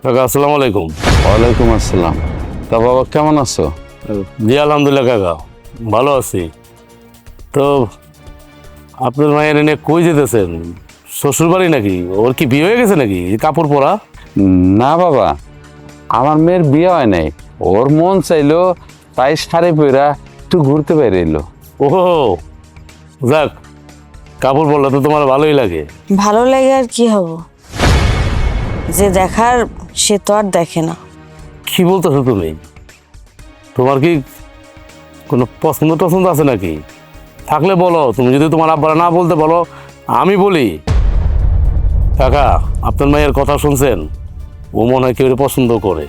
কাকা আসসালামু আলাইকুম। ওয়ালাইকুম আসসালাম। তা বাবা কেমন আছো? জি আলহামদুলিল্লাহ কাকা ভালো আছি। তো আপনার মায়ের এনে কই যেতেছেন? শ্বশুর বাড়ি নাকি? ওর কি বিয়ে হয়ে গেছে নাকি? এই কাপড় পরা? না বাবা, আমার মেয়ের বিয়ে হয় নাই। ওর মন চাইলো তাই শাড়ি পরা একটু ঘুরতে বাইরে এলো। ওহো, যাক, কাপড় পরলে তো তোমার ভালোই লাগে। ভালো লাগে আর কি হব, যে দেখার সে তো আর দেখে না। কি বলতেছো তুমি? তোমার কি কোনো পছন্দ টছন্দ আছে নাকি? থাকলে বলো। তুমি যদি তোমার আব্বারা না বলতে বলো আমি বলি। কাকা আপনার মায়ের কথা শুনছেন? ও মনে হয় কেউ পছন্দ করে,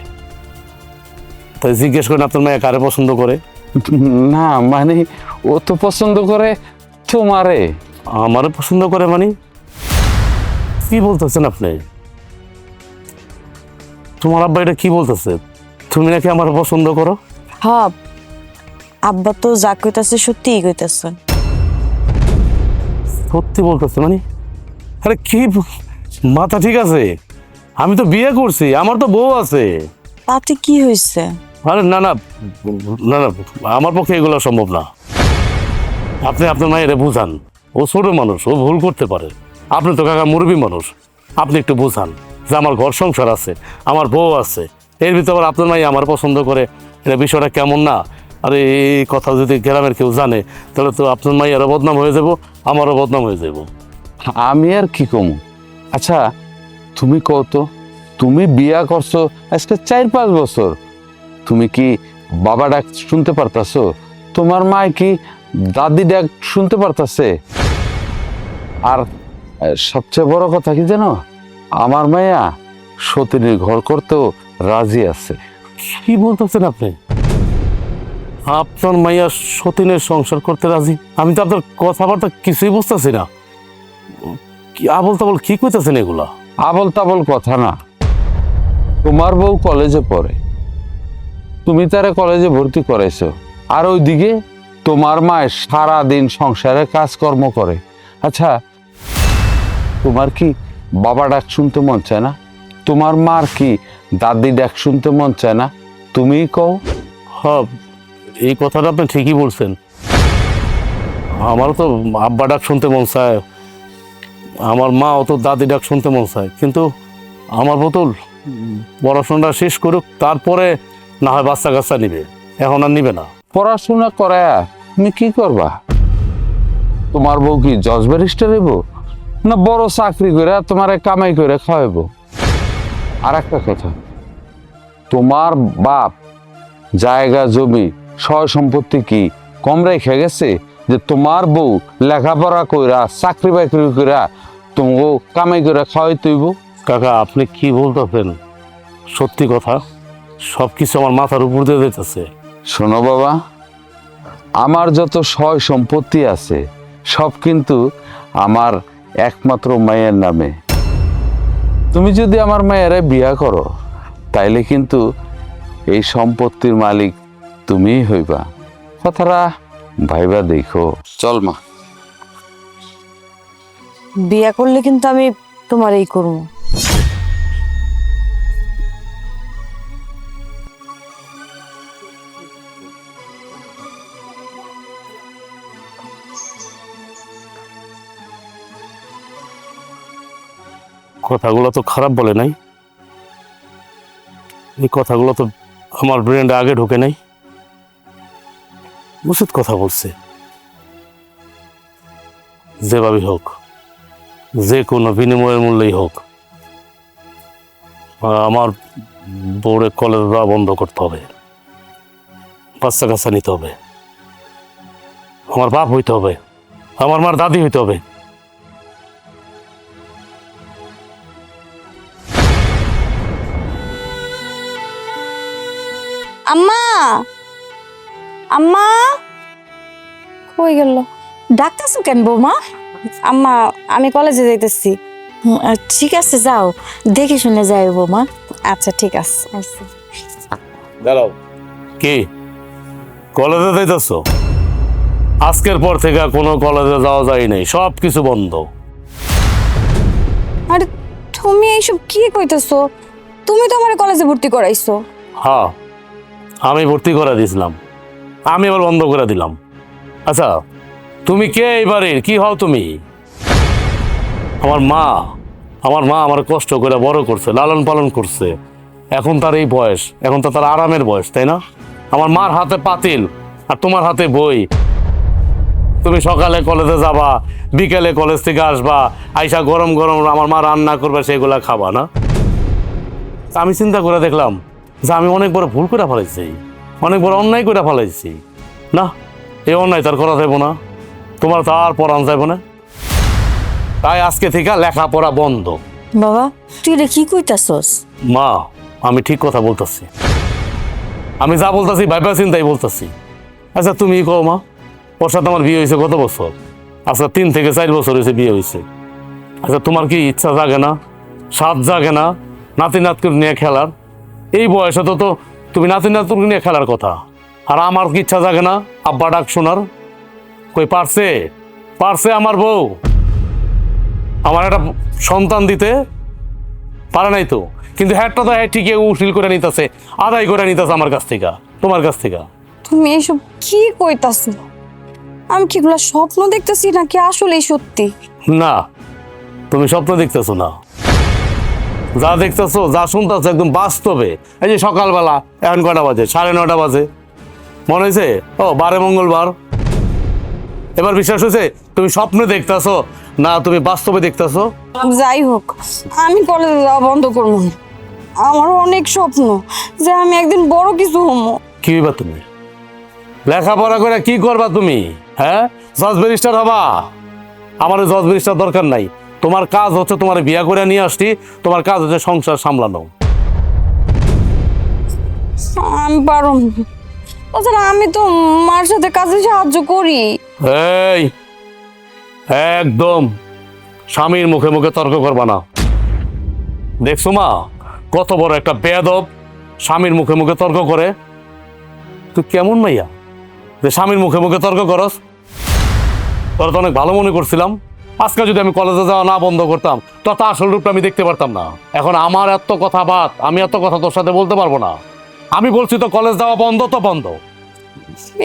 তাই জিজ্ঞেস করেন আপনার মেয়ে কারে পছন্দ করে। না মানে ও তো পছন্দ করে তোমারে। আমারে পছন্দ করে মানে? কি বলতেছেন আপনি? তোমার আব্বা এটা কি বলতেছে? তুমি নাকি আমার পছন্দ করো? হ্যাঁ, আব্বা তো যা কইতাছে সত্যিই কইতাছে। সত্যি বলতেছে মানে? আরে কি মাথা ঠিক আছে? আমি তো বিয়ে করছি, আমার তো বউ আছে। তাতে কি হয়েছে? আরে না না না না, আমার পক্ষে এগুলো সম্ভব না। আপনি আপনার মায়ের বুঝান, ও ছোট মানুষ, ও ভুল করতে পারে। আপনি তো কাকা মুরব্বী মানুষ, আপনি একটু বুঝান যে আমার ঘর সংসার আছে, আমার বউ আছে, এর ভিতরে আবার আপনার মাই আমার পছন্দ করে, এটা বিষয়টা কেমন না? আরে এই কথা যদি গ্রামের কেউ জানে তাহলে তো আপনার মাইয়ারও বদনাম হয়ে যাব, আমারও বদনাম হয়ে যাব। আমি আর কি কমু? আচ্ছা তুমি কত, তুমি বিয়া করছো আজকে 4-5 বছর, তুমি কি বাবা ডাক শুনতে পারতাছো? তোমার মা কি দাদি ডাক শুনতে পারতাছে? আর সবচেয়ে বড় কথা কি জানো, আমার মায়া সতীনের ঘর করতেও রাজি আছে। কি বলতেছেন আপনি? আপনার মাইয়া সতীনের সংসার করতে রাজি? আমি তো আপনার কথাবার্তা কিছুই বুঝতেছি না। কি আবল তাবল কি কইতেছেন এগুলা? আবল তাবল কথা না, তোমার বউ কলেজে পড়ে, তুমি তারে কলেজে ভর্তি করাইছো, আর ওইদিকে তোমার মা সারাদিন সংসারে কাজকর্ম করে। আচ্ছা তোমার কি বাবা ডাক শুনতে মন চায় না? তোমার মার কি দাদি ডাক শুনতে মন চায় না? তুমিই কও। হ্যাঁ, এই কথাটা আপনি ঠিকই বলছেন। আমারও তো আব্বা ডাক শুনতে মন চায়, আমার মা অত দাদি ডাক শুনতে মন চায়, কিন্তু আমার বোতল পড়াশোনাটা শেষ করুক, তারপরে না হয় বাচ্চা কাচ্চা নিবে, এখন আর নিবে না। পড়াশোনা করে তুমি কি করবা? তোমার বউ কি জজ ব্যারিস্টার হইব, না বড় চাকরি করে তোমার কামাই করে খাওয়াইব? আর একটা কথা, তোমার বাপ জায়গা জমি সয় সম্পত্তি কি কম রেখে গেছে যে তোমার বউ লেখাপড়া কইরা চাকরি বাকরি কইরা তোমাকে কামাই করে খাওয়াই তৈব? কাকা আপনি কি বলতেছেন? সত্যি কথা, সব কিছু আমার মাথার উপর দিয়ে যেতেছে। শোনো বাবা, আমার যত সয় সম্পত্তি আছে সব কিন্তু আমার একমাত্র মায়ের নামে। তুমি যদি আমার মায়েরা বিয়া করো তাইলে কিন্তু এই সম্পত্তির মালিক তুমিই হইবা। কথাটা ভাইবা দেখো। চল মা। বিয়া করলে কিন্তু আমি তোমার এই করবো। কথাগুলো তো খারাপ বলে নাই, এই কথাগুলো তো আমার ব্রেনটা আগে ঢোকে নাই। উচিত কথা বলছে। যেভাবেই হোক, যে কোনো বিনিময়ের মূল্যেই হোক, আমার বউরে কলেজ দেওয়া বন্ধ করতে হবে, বাচ্চা কাচ্চা নিতে হবে, আমার বাপ হইতে হবে, আমার মার দাদি হইতে হবে। আম্মা, আম্মা কই গেল? ডাকতেছো কেন বৌমা? আম্মা আমি কলেজে যাইতেছি। ঠিক আছে যাও, দেখে শুনে যাই বৌমা। আচ্ছা ঠিক আছে। দাঁড়াও, কি কলেজে যাইতেছ? আজকের পর থেকে আর কোনো কলেজে যাওয়া যায় নাই, সব কিছু বন্ধ। আরে তুমি এইসব কি কইতেছো? তুমি তো আমার কলেজে ভর্তি করাইছো। হ্যাঁ, আমি ভর্তি করে দিয়েছিলাম, আমি আবার বন্ধ করে দিলাম। আচ্ছা, তুমি কে এই বাড়ির? কি হও তুমি? আমার মা আমার কষ্ট করে বড় করছে, লালন পালন করছে। এখন তার এই বয়স, এখন তো তার আরামের বয়স, তাই না? আমার মার হাতে পাতিল আর তোমার হাতে বই। তুমি সকালে কলেজে যাবা, বিকেলে কলেজ থেকে আসবা, আইসা গরম গরম আমার মা রান্না করবে, সেগুলা খাবা না? তা আমি চিন্তা করে দেখলাম যে আমি অনেক বড় ভুল করে ফেলাইছি, অনেক বড় অন্যায় করে ফেলাইছি। না, এই অন্যায় তার করা যাইব না, তোমার তার পড়ান যাইব না। তাই আজকে থেকে লেখাপড়া বন্ধ। বাবা, তুই এটা কি কইতাছস? মা, আমি ঠিক কথা বলতেছি, আমি যা বলতেছি ভাইবা চিন্তাই বলতেছি। আচ্ছা তুমি কও মা, ওর সাথে আমার বিয়ে হয়েছে কত বছর? আচ্ছা 3 থেকে 4 বছর হয়েছে বিয়ে হয়েছে। আচ্ছা তোমার কি ইচ্ছা জাগে না, স্বাদ জাগে না নাতি নাতকুর নিয়ে খেলার? এই বয়সে তো তুমি নাতি নাতকুর নিয়ে খেলার কথা। আর আমার কি ইচ্ছা জাগে না আব্বা ডাক শোনার? কই পারছে আমার বউ আমার একটা সন্তান দিতে পারে নাই তো, কিন্তু হ্যাটটা তো হ্যাঁ ঠিকই উশিল করে নিতেছে, আদায় করে নিতেছে আমার কাছ থেকে, তোমার কাছ থেকে। তুমি এইসব কি কইতাছো? আমি কি এগুলা স্বপ্ন দেখতেছি নাকি আসলেই সত্যি? না, তুমি স্বপ্ন দেখতেছো না, যা দেখতেছো যা শুনতেছো একদম বাস্তবে। এই যে সকালবেলা এখন কটা বাজে? 9:30 বাজে। মনে হয়েছে ও বারে মঙ্গলবার? এবার বিশ্বাস হয়েছে তুমি স্বপ্নে দেখতেছো না তুমি বাস্তবে দেখতেছো? যাই হোক, আমি কলেজে যাওয়া বন্ধ করবো না। আমার অনেক স্বপ্ন যে আমি একদিন বড় কিছু হবো। কি হইবা তুমি? লেখাপড়া করে কি করবা তুমি? হ্যাঁ, জজ ব্যারিস্টার হবা? আমার জজ ব্যারিস্টার দরকার নাই। তোমার কাজ হচ্ছে, তোমার বিয়া করে নিয়ে আসছি, তোমার কাজ হচ্ছে সংসার সামলানো। আমি পারব না। তাছাড়া আমি তো মার সাথে কাজে সাহায্য করি। এই, একদম স্বামীর মুখে মুখে তর্ক করবা না। দেখছো মা, কত বড় একটা বেয়াদব স্বামীর মুখে মুখে তর্ক করে। তুই কেমন মাইয়া যে স্বামীর মুখে মুখে তর্ক করস? তোরা তো অনেক ভালো মনে করছিলাম। আজকে যদি আমি কলেজে যাওয়া না বন্ধ করতাম তো তা আসল রূপটা আমি দেখতে পারতাম না। এখন আমার এত কথা বাদ, আমি এত কথা তোর সাথে বলতে পারবো না। আমি বলছি তো কলেজ যাওয়া বন্ধ তো বন্ধ।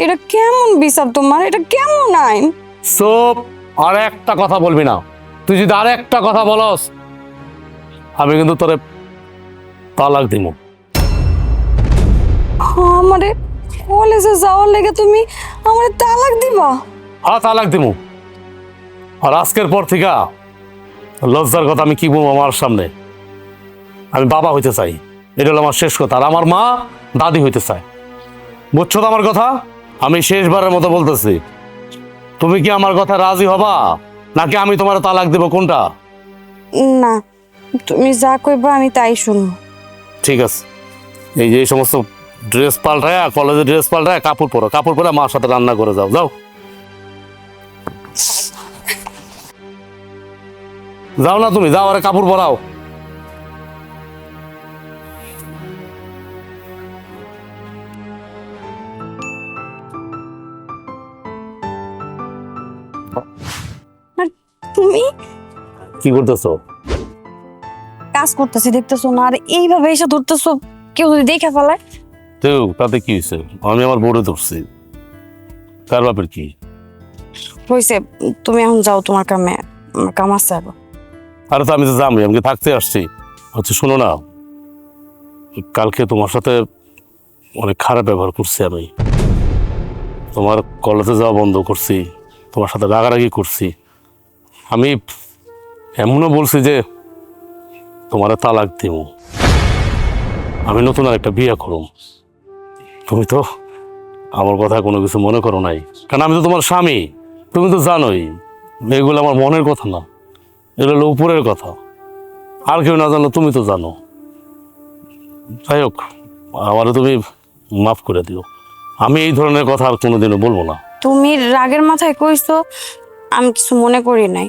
এটা কেমন বিচার তোমার? এটা কেমন আইন? চুপ, আর একটা কথা বলবি না। তুই যদি আর একটা কথা বলস আমি কিন্তু তোরে তালাক দিব। আমারে কলেজে যাওয়ার লেগে তুমি আমারে তালাক দিবা? হ্যাঁ, তালাক দিব। আর আজকের পর থেকে লজ্জার কথা আমি কি বলবো আমার সামনে? আমি বাবা হইতে চাই, এটা হলো আমার শেষ কথা। আর আমার মা দাদি হইতে চায়, বুঝছো তো আমার কথা? আমি শেষবারের মতো বলতেছি, তুমি কি আমার কথা রাজি হবা নাকি আমি তোমার তালাক দেব? কোনটা? না, তুমি যা কইবা আমি তাই শুনবো। ঠিক আছে, এই যে এই সমস্ত ড্রেস পাল্টায়, কলেজে ড্রেস পাল্টায় কাপড় পরো, কাপড় পরে মার সাথে রান্না করে যাও। যাও যাও না তুমি, যাও, আরে কাপড় পরাও। আর তুমি কি করতেছো? কাজ করতেছি দেখতেছো না? আর এইভাবে এসে ধরতেছো, কেউ যদি দেখে ফেলায়? তো তাতে কি হয়েছে? আমি আমার বোর্ডে ধরছি, তার বাপের কি হয়েছে? তুমি এখন যাও তোমার কামে, আমার কাম আছে আরো। আরে তো আমি তো জানি, আমি থাকতে আসছি। হচ্ছে শোনো না, কালকে তোমার সাথে অনেক খারাপ ব্যবহার করছি আমি। তোমার কলেজে যাওয়া বন্ধ করছি, তোমার সাথে রাগারাগি করছি। আমি এমনও বলছি যে তোমার তালাক দিব, আমি নতুন আর একটা বিয়ে করুম। তুমি তো আমার কথা কোনো কিছু মনে করো নাই, কারণ আমি তো তোমার স্বামী। তুমি তো জানোই এগুলো আমার মনের কথা না, এগুলো হলো উপরের কথা। আর কেউ না জানলো তুমি তো জানো। যাই হোক, আমারও তুমি মাফ করে দিও। আমি এই ধরনের কথা আর কোনোদিনও বলবো না। তুমি রাগের মাথায় কইছো, আমি কিছু মনে করি নাই,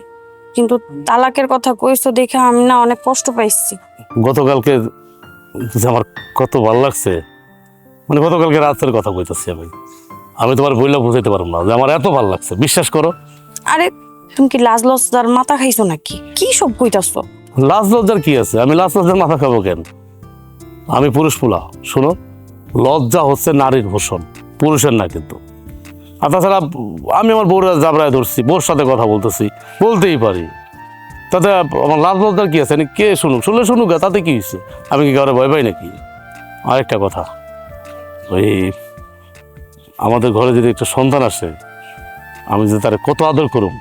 কিন্তু তালাকের কথা কইছো দেখে আমি না অনেক কষ্ট পাইছি। গতকালকে যে আমার কত ভালো লাগছে, মানে গতকালকে রাতের কথা কইতেছি আমি তোমার বইলা বুঝাইতে পারবো না যে আমার এত ভালো লাগছে, বিশ্বাস করো। আরে তুমি কি লাজ লজ্জার মাথা খাইছো নাকি? কি সব কইতাছো? লাজ লজ্জার কি আছে? আমি লাজ লজ্জার মাথা খাবো কেন? আমি পুরুষ পোলা, শোনো, লজ্জা হচ্ছে নারীর ভূষণ, পুরুষের না কিন্তু। আর তাছাড়া আমি আমার বউরা জাবরায় ধরছি, বউর সাথে কথা বলতেছি, বলতেই পারি, তাতে আমার লাভ লজ্জার কি আছে? কে শুনুক, শুনলে শুনুক, তাতে কি হয়েছে? আমি কি কারো ভয় পাই নাকি? আরেকটা কথা, ওই আমাদের ঘরে যদি একটা সন্তান আসে, আমি যে তার কত আদর করুম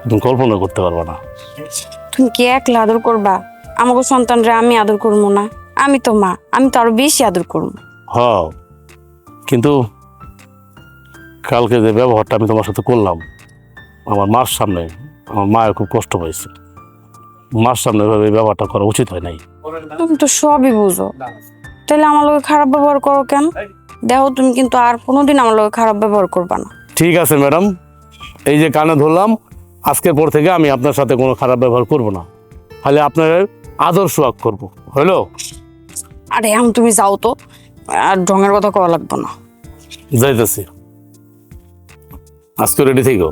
তুমি কল্পনা করতে পারবা না। তুমি কি একলা আদর করবা? আমাকে সন্তানরা আমি আদর করবো না? আমি তো মা, আমি তো আরো বেশি আদর করবো। হ, কিন্তু কালকে যে ব্যবহারটা আমি তোমার সাথে করলাম আমার মার সামনে, আমার মায়ের খুব কষ্ট পাইছে। মার সামনে এভাবে ব্যবহারটা করা উচিত হয় নাই। তুমি তো সবই বুঝো, তাহলে আমার লোকে খারাপ ব্যবহার করো কেন? দেখো, তুমি কিন্তু আর কোনোদিন আমার লোকে খারাপ ব্যবহার করবা না। ঠিক আছে ম্যাডাম, এই যে কানে ধরলাম, আজকের পর থেকে আমি আপনার সাথে কোনো খারাপ ব্যবহার করব না, খালি আপনার আদর সোহাগ করবো, হইলো? আরে এখন তুমি যাও তো, আর ঢঙের কথা কওয়া লাগবে না। যাইতেছি, আজকে রেডি থেকো।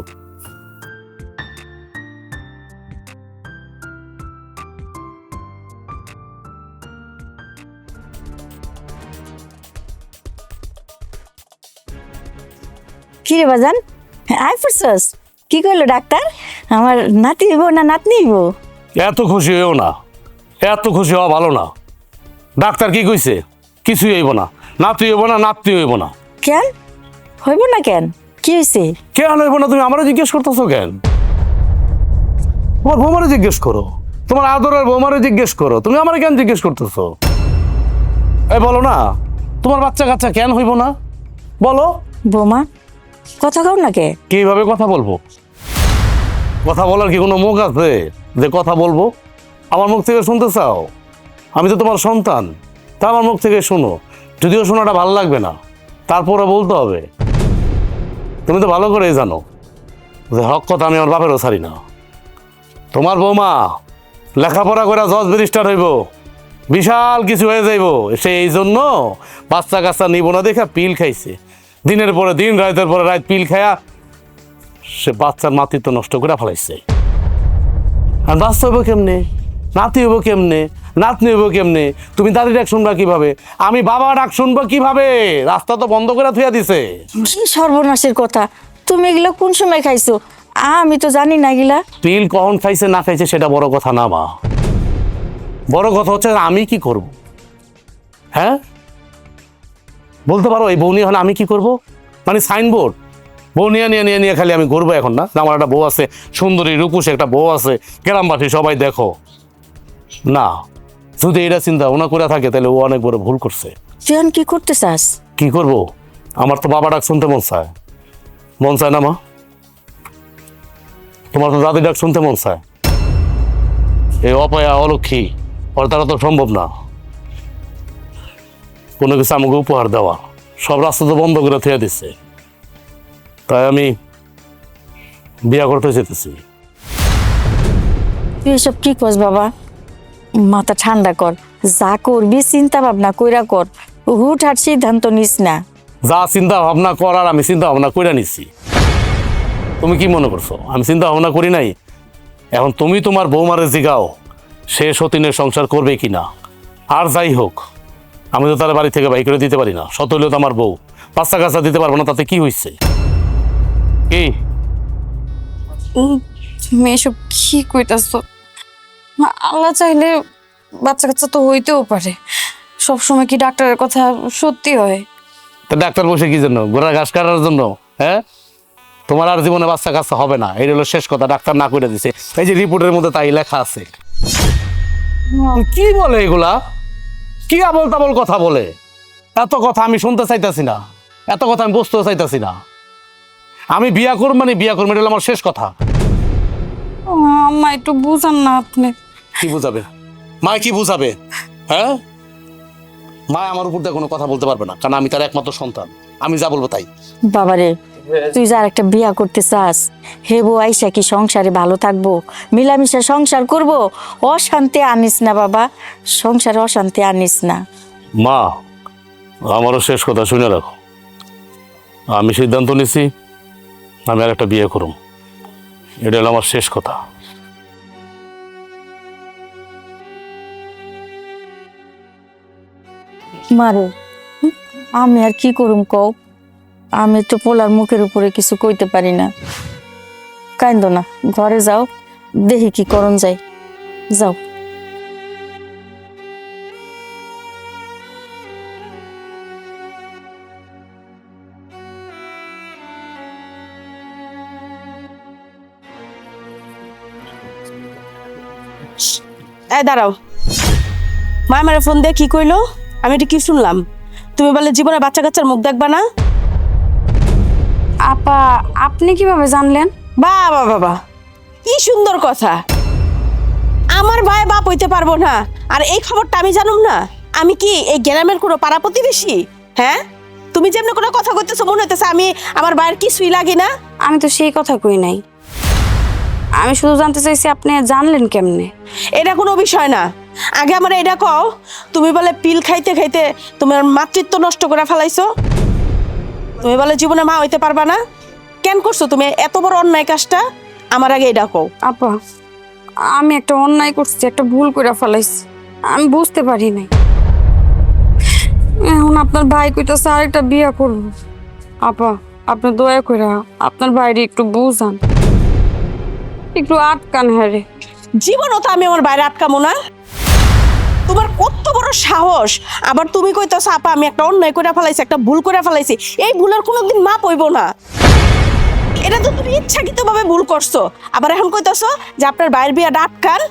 কি রে বাজান, আয় পড়ছস? কি কইলো ডাক্তার? আমার নাতি হইব না নাতনি হইব? এত খুশি হইও না, এত খুশি হওয়া ভালো না। ডাক্তার কি কইছে? কিছুই হইব না, নাতি হইব না, নাতনি হইব না। কেন হইব না? কেন, কি হয়েছে? কেন হইব না? তুমি আমারও জিজ্ঞেস করতেছো কেন? তোমার বৌমারে জিজ্ঞেস করো, তোমার আদরের বৌমারে জিজ্ঞেস করো, তুমি আমার কেন জিজ্ঞেস করতেছো? এই বলো না, তোমার বাচ্চা কাচ্চা কেন হইব না বলো? বৌমা কথা কও না কে? কিভাবে কথা বলবো? কথা বলার কি কোনো মুখ আছে যে কথা বলবো? আমার মুখ থেকে শুনতে চাও? আমি তো তোমার সন্তান, তা আমার মুখ থেকে শোনো। যদিও শোনাটা ভালো লাগবে না, তারপরে বলতে হবে। তুমি তো ভালো করেই জানো যে হক কথা আমি আমার বাপেরও ছাড়ি না। তোমার বৌমা লেখাপড়া করে জজ ব্যারিস্টার হইব, বিশাল কিছু হয়ে যাইব, সে এই জন্য বাচ্চা কাচ্চা নিব না দেখা পিল খাইছে। দিনের পরে দিন, রাতের পরে রাত পিল খায়া সে বাচ্চার মাতৃত্ব নষ্ট করে ফেলাইছে। আর বাচ্চা হইব কেমনে, নাতি হইব কেমনে, নাতনি হইব কেমনে? তুমি দাদি ডাক শুনবা কিভাবে? আমি বাবা ডাক শুনবো কিভাবে? রাস্তা তো বন্ধ করে থুয়া দিছে। কি সর্বনাশের কথা! তুমি এগুলা কোন সময় খাইছো? আমি তো জানি না এগুলা। পিল কখন খাইছে না খাইছে সেটা বড় কথা না মা, বড় কথা হচ্ছে আমি কি করব। হ্যাঁ বলতে পারো এই বউ নিয়ে হলে আমি কি করব? মানে সাইনবোর্ড বউ নিয়ে নিয়ে নিয়ে নিয়ে খালি আমি ঘুরবো এখন না? আমার একটা বউ আছে, সুন্দরী রূপসী একটা বউ আছে, গ্রামবাসী সবাই দেখো না। যদি এটা চিন্তা ভাবনা করে থাকে তাহলে ও অনেক বড় ভুল করছে। তুই এখন কি করতে চাস? কি করব? আমার তো বাবা ডাক শুনতে মন চায়, মন চায় না মা? তোমার তো দাদি ডাক শুনতে মন চায়। এই অপয়া অলক্ষী ওর দ্বারা তো সম্ভব না কোনো কিছু আমাকে উপহার দেওয়া। সব রাস্তা তো বন্ধ করে থুয়ে দিচ্ছে, তাই আমি বিয়া করতে যেতেছি। তুই এসব কি কস বাবা? মাথা ঠান্ডা কর, যা করবি চিন্তা ভাবনা কইরা কর, হুটহাট সিদ্ধান্ত নিস না। যা চিন্তা ভাবনা করার আমি চিন্তা ভাবনা করে নিচ্ছি। তুমি কি মনে করছো আমি চিন্তা ভাবনা করি নাই? এখন তুমি তোমার বৌমারে জিগাও সে সতীনের সংসার করবে কি না। আর যাই হোক, আমি তো তার বাড়ি থেকে বাই করে দিতে পারি না, শত হইলেও তো আমার বউ। বাচ্চা কাচ্চা দিতে পারবো না, তাতে কি হয়েছে? কি তুমি এসব কি কইতাছো? আল্লাহ চাইলে বাচ্চা কাচ্চা তো হইতেও পারে। সবসময় কি ডাক্তারের কথা সত্যি হয়? তা ডাক্তার বসে কি জন্য? গোড়া ঘাস কাটার জন্য? হ্যাঁ, তোমার আর জীবনে বাচ্চা কাচ্চা হবে না, এই হলো শেষ কথা। ডাক্তার না করে দিছে, এই যে রিপোর্টের মধ্যে তাই লেখা আছে। কি বলে এগুলা? কি আবল তাবল কথা বলে? এত কথা আমি শুনতে চাইতাছি না, এত কথা আমি বুঝতেও চাইতাছি না। আমি বিয়া করব মানে বিয়া করবো, এটা হলো আমার শেষ কথা। আম্মা একটু বুঝান না আপনি। কি বুঝাবে মা? কি বুঝাবে? হ্যাঁ, মা আমার উপর দিয়ে কোনো কথা বলতে পারবে না, কারণ আমি তার একমাত্র সন্তান। আমি যা বলবো তাই। বাবারে, তুই যার একটা বিয়া করতে চাস, হে বউ আইসা কি সংসারে ভালো থাকবো? মিলামিশা সংসার করব? অশান্তি আনিস না বাবা, সংসারে অশান্তি আনিস না। মা আমারও শেষ কথা শুনে রাখো, আমি সিদ্ধান্ত নিছি আমি আর একটা বিয়ে করব, এটা হলো আমার শেষ কথা। মারে আমি আর কি করুম কও, আমি তো পোলার মুখের উপরে কিছু কইতে পারি না। কাইন্দ না, ঘরে যাও, দেখি কি করণ যায়। যাও। এই দাঁড়াও, মা আমার ফোন দিয়ে কি কইলো? আমি এটা কি শুনলাম? তুমি বলে জীবনে বাচ্চা কাচ্চার মুখ দেখবা না? আপা আপনি কিভাবে জানলেন? বাবা বাবা, কি সুন্দর কথা। আমার ভাই বাপ হইতে পারবো না আর এই খবরটা আমি জানুম না? আমি কি এই গ্রামের কোনো পাড়া প্রতিবেশী? হ্যাঁ, তুমি যেমন কোনো কথা কইতেছো মনে হইতেছে আমি আমার ভাইয়ের কিছুই লাগি না। আমি তো সেই কথা কই নাই, আমি শুধু জানতে চাইছি আপনি জানলেন কেমনে? এটা কোনো বিষয় না। আগে আমার এটা কও, তুমি বলে পিল খাইতে খাইতে তোমার মাতৃত্ব নষ্ট করে ফেলাইছো। তুমি বলে জীবনে মা হইতে পারবা না। কেন করছো তুমি এত বড় অন্যায় কাজটা? আমার আগে এটা কও। আপা আমি একটা অন্যায় করছি, একটা ভুল করে ফেলাইছি, আমি বুঝতে পারি নাই। এখন আপনার ভাই কইতাছে আরেকটা বিয়ে করবো। আপা আপনি দয়া করে আপনার ভাইরে একটু বুঝান, একটু আটকান। হ্যাঁ রে, জীবনও তো আমি আমার বাইরে আটকামো না। তোমার কত বড় সাহস! আবার তুমি কইতাছো আপা আমি একটা অন্যায় করে ফেলাইছি, একটা ভুল করে ফেলাইছি। এই ভুলের কোনোদিন মাপ হইব না। এটা তো তুমি ইচ্ছাকৃতভাবে ভুল করছো। আবার এখন কইতাছো যে আপনার বাইরের বিয়াটা আটকান।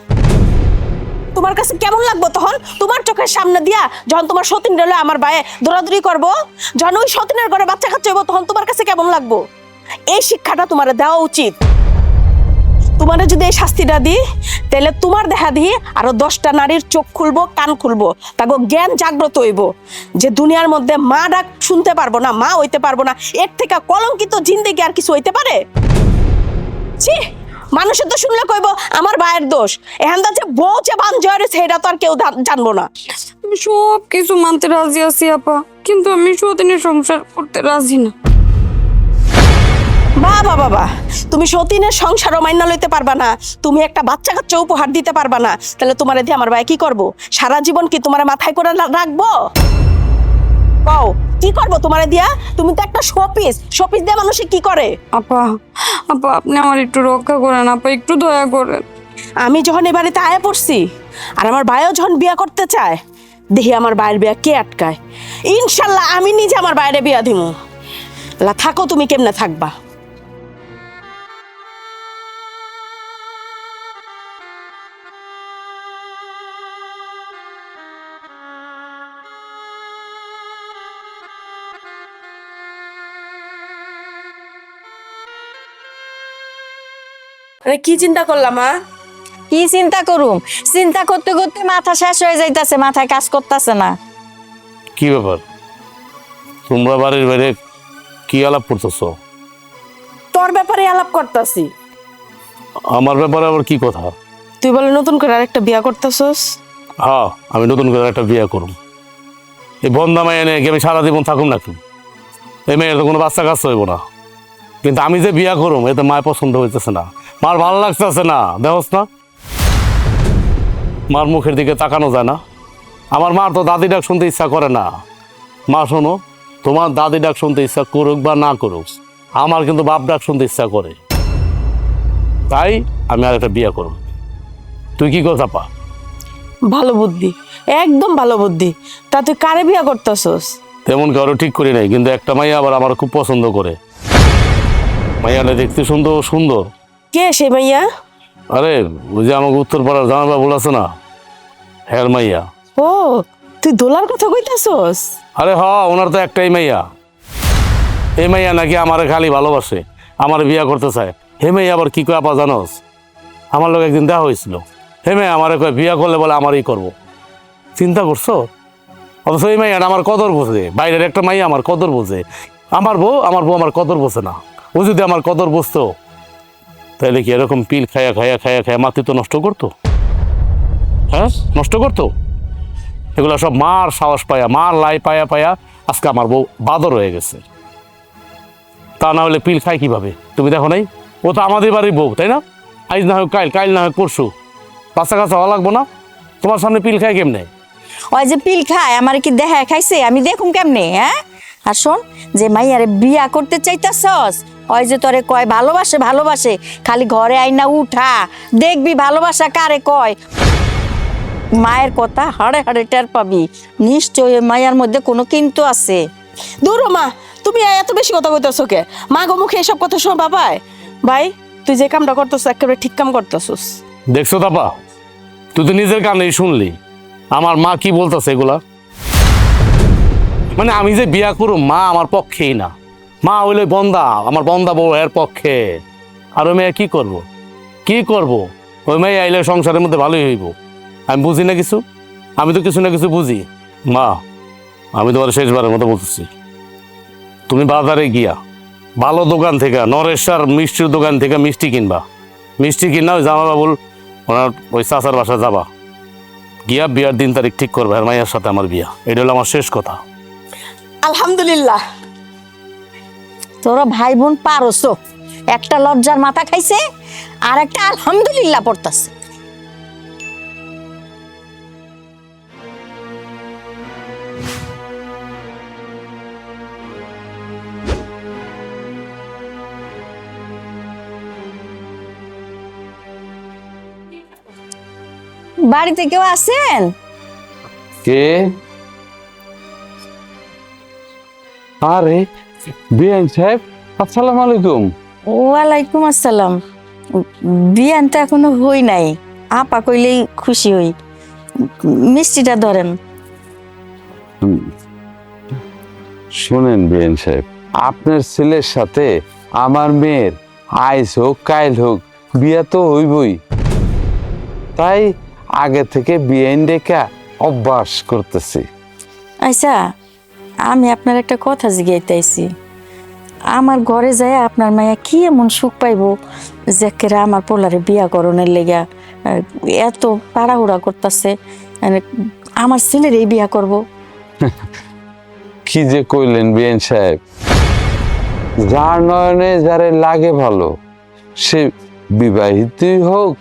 তোমার কাছে কেমন লাগবো তখন? তোমার চোখের সামনে দিয়া যখন তোমার সতীন রইলে আমার ভাইয়ে দৌড়াদৌড়ি করবো, যখন ওই সতীনের ঘরে বাচ্চা কাচ্চা হইব, তখন তোমার কাছে কেমন লাগবো? এই শিক্ষাটা তোমার দেওয়া উচিত। তোমার যদি এই শাস্তিটা দিই, তাহলে তোমার দেখা দিয়ে আরো 10টা নারীর চোখ খুলবো, কান খুলবো, তাকে জ্ঞান জাগ্রত হইব যে দুনিয়ার মধ্যে মা ডাক শুনতে পারবো না, মা হইতে পারবো না, এর থেকে কলঙ্কিত জিন্দেগি আর কিছু হইতে পারে? ছি, মানুষের তো শুনলে কইব আমার ভাইয়ের দোষ। এখান যে বউ যে বান জয়ের সেটা তো আর কেউ জানবো না। আমি সব কিছু মানতে রাজি আছি আপা, কিন্তু আমি সতীনের সংসার করতে রাজি না। বাবা বাবা, তুমি সতীনের সংসারও মাইনা লইতে পারবা না, তুমি একটা বাচ্চা কাচ্চা উপহার দিতে পারবা না, তাহলে তোমার দিয়ে আমার ভাই কি করবো? সারা জীবন কি তোমার মাথায় করে রাখবো? কও কি করবো তোমারে দিয়া? তুমি তো একটা শোপিস, শোপিস দিয়ে মানুষে কি করে? আপা আপা আপনি আমার একটু রক্ষা করেন আপা, একটু দয়া করেন। আমি যখন এই বাড়িতে আয়া পড়ছি আর আমার ভাইও যখন বিয়া করতে চায়, দেখি আমার ভাইয়ের বিয়া কে আটকায়। ইনশাল্লাহ আমি নিজে আমার বাইরে বিয়া দিমু। থাকো, তুমি কেমনে থাকবা? কি চিন্তা করলাম? কি চিন্তা করুম? চিন্তা করতে করতে মাথা শেষ হয়ে যাইতাছে, মাথায় কাজ করতেছে না। কি ব্যাপার, তোমরা বাড়ির বাইরে কি আলাপ করতেছো? তোর ব্যাপারে আলাপ করতেছি। আমার ব্যাপারে আবার কি কথা? তুই বলে নতুন করে আরেকটা বিয়া করতেছস? হ্যাঁ, আমি নতুন করে একটা বিয়ে করুম। এই বন্ধা মাইয়া নিয়ে কি আমি সারা জীবন থাকুম নাকি? এই মেয়ের তো কোনো বাচ্চা কাচ্চা হইব না। কিন্তু আমি যে বিয়া করুম এতে মায়ের পছন্দ হইতেছে না, মার ভালো লাগতেছে না। দেখোস না, মার মুখের দিকে তাকানো যায় না। আমার মার তো দাদি ডাক শুনতে ইচ্ছা করে না। মা শোনো, তোমার দাদি ডাক শুনতে ইচ্ছা করুক বা না করুক, আমার কিন্তু বাপ ডাক শুনতে ইচ্ছা করে। তাই আমি আর একটা বিয়ে করুম। তুই কি কথা পা? ভালো বুদ্ধি, একদম ভালো বুদ্ধি। তা তুই কারে বিয়া করতেছস? তেমন কারো ঠিক করি নাই, কিন্তু একটা মাইয়া আবার আমার খুব পছন্দ করে। মাইয়াটা দেখতে সুন্দর সুন্দর। কে সে মাইয়া? আরে ওই যে আমাকে উত্তরপাড়ার জামা বাবু আছে না, হ্যার মাইয়া। ও, তুই দোলার কথা কইতাছস? আরে হ, ওনার তো একটাই মাইয়া। এই মাইয়া নাকি আমারে খালি ভালোবাসে, আমার বিয়া করতে চায়। হে মাইয়া আবার কি কয় আপা জানোস? আমার লোক একদিন দেখা হয়েছিল। হে মাইয়া আমারে কয় বিয়া করলে বলে আমারই করবো। চিন্তা করছো? অথচ এই মাইয়াটা আমার কদর বোঝে। বাইরের একটা মাইয়া আমার কদর বোঝে। আমার বউ আমার কদর বোঝে না। ও যদি আমার কদর বুঝতো তাহলে কি এরকম পিল খায়া খায়া খায়া খায়া মাতৃত্ব নষ্ট করতো? হ্যাঁ, নষ্ট করতো? এগুলো সব মার সাহস পায়া, মার লাই পায়া পায়া আজকে আমার বউ বাদর হয়ে গেছে। তা না হলে পিল খায় কিভাবে? তুমি দেখো নাই? ও তো আমাদের বাড়ির বউ, তাই না? আজ না হোক কাইল, কাইল না হোক পরশু বাচ্চা কাচ্চা হওয়া লাগবো না? তোমার সামনে পিল খায় কেমনে? ওই যে পিল খায় আমার কি দেখা খাইছে আমি দেখুম কেমনে, হ্যাঁ? আর শোন, যে মাইয়ারে বিয়া করতে চাইতাছস, ওই যে তোরে কয় ভালোবাসে ভালোবাসে, খালি ঘরে আইনা উঠা দেখবি ভালোবাসা কারে কয়। মায়ের কথা হাড়ে হাড়ে টের পাবি। নিশ্চয় ওই মায়ের মধ্যে কোনো কিন্তু আছে। দূর মা, তুমি এত বেশি কথা কইতেছো কে? মা গো মুখে এসব কথা শোনা বাবাই। ভাই তুই যে কামটা করতেছ একেবারে ঠিক কাম করতেছস। দেখছো তাপা, তুই তো নিজের কানেই শুনলি আমার মা কি বলতেছে এগুলা। মানে আমি যে বিয়া করু মা আমার পক্ষেই না, মা হইলে বন্দা, আমার বন্দা বউ এর পক্ষে। আর ওই মেয়ে কি করব, কি করব? ওই মেয়ে আইলে সংসারের মধ্যে ভালোই হইব। আমি বুঝি না কিছু, আমি তো কিছু না কিছু বুঝি। মা, আমি তোমার শেষবারের মতো বলতেছি, তুমি বাজারে গিয়া ভালো দোকান থেকে, নরেশ্বর মিষ্টির দোকান থেকে মিষ্টি কিনবা। মিষ্টি কিনা ওই জামা বাবুল ওনার ওই চাচার বাসা যাবা, গিয়া বিয়ার দিন তারিখ ঠিক করবে আর মাইয়ার সাথে আমার বিয়া। এটা হলো আমার শেষ কথা। আলহামদুলিল্লাহ। তোরা ভাই বোন পারছো, একটা লজ্জার মাথা খাইছে আর একটা আলহামদুলিল্লাহ পড়তাছে। বাড়িতে কেউ আছেন? কে? আরে বিআইন সাহেব, আসসালামু আলাইকুম। ওয়ালাইকুম আসসালাম। বিয়ান তো এখনো হই নাই, আপা কইলেই খুশি হই। মিষ্টিটা ধরেন। শোনেন বিআইন সাহেব, আপনার ছেলের সাথে আমার মেয়ের আইস হোক কাইল হোক বিয়া তো হইবই, তাই আগে থেকে বিআইন ডেকা অভ্যাস করতেছি। আচ্ছা, আমি আপনার একটা কথা জিজ্ঞাইতেছি। আমার ঘরে যায় আপনার মায়া কি এমন সুখ পাইব যে কেরা আমার পোলারে বিয়া করণের লেগা এত তাড়াহুড়া করতেছে? আমার ছেলের এই বিয়া করব। কি যে কইলেন বিআইন সাহেব, যার নয়নে যারে লাগে ভালো সে বিবাহিতই হোক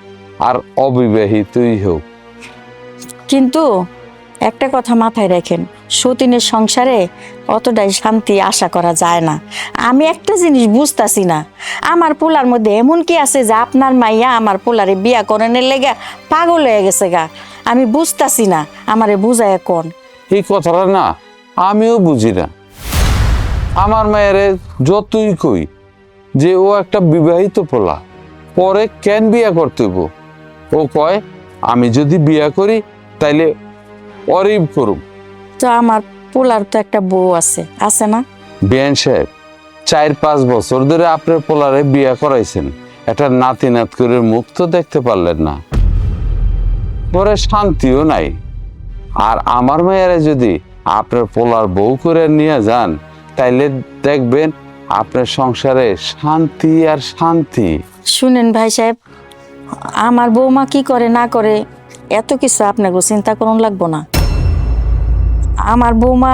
আর অবিবাহিতই হোক। কিন্তু একটা কথা মাথায় রাখেন, সতীনের সংসারে অতটাই শান্তি আশা করা যায় না। আমি একটা জিনিস বুঝতাছি না, আমার পোলার মধ্যে এমন কি আছে যে আপনার মাইয়া আমার পোলারে বিয়া করানোর লেগে পাগল হয়ে গেছে গা? আমি বুঝতাছি না, আমারে বুঝায় কোন। এই কথাটা না আমিও বুঝি না। আমার মায়েরে যতই কই যে ও একটা বিবাহিত পোলা, পরে কেন বিয়া করতে হইব? ও কয় আমি যদি বিয়া করি তাইলে অরিব করুম। তো আমার পোলার তো একটা বউ আছে, আছে না? বিআইন সাহেব, 4-5 বছর ধরে আপনার পোলারে বিয়া করাইছেন, একটা নাতি নাত করে মুখ তো দেখতে পারলেন না, পরে শান্তিও নাই। আর আমার মেয়েরা যদি আপনার পোলার বউ করে নিয়ে যান তাইলে দেখবেন আপনার সংসারে শান্তি আর শান্তি। শুনেন ভাই সাহেব, আমার বৌমা কি করে না করে এত কিছু আপনাকে চিন্তা করুন লাগবো না। আমার বৌমা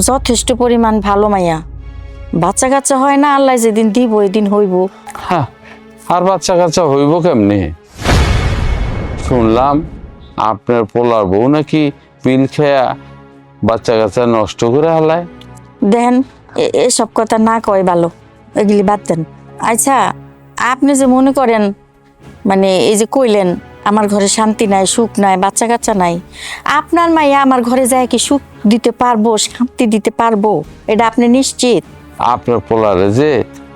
যথেষ্ট পরিমাণ ভালো মাইয়া, বাচ্চা কাচ্চা হয় না, আল্লাহ যেদিন দিব ওই দিন হইব। হ্যাঁ, আর বাচ্চা কাচ্চা হইব কেমনে? শুনলাম আপনার পোলার বউ নাকি পিল খেয়া বাচ্চা কাচ্চা নষ্ট করে হালায়। দেখেন, এসব কথা না কয় ভালো, এগুলি বাদ দেন। আচ্ছা, আপনি যে মনে করেন, মানে এই যে কইলেন আমার ঘরে শান্তি নাই, সুখ নাই, বাচ্চা কাচ্চা নাই, আপনার মাইয়া আমার ঘরে যায় কি সুখ দিতে পারবো, শান্তি দিতে পারবো? এটা আপনি নিশ্চিত? আপনার পোলারে যে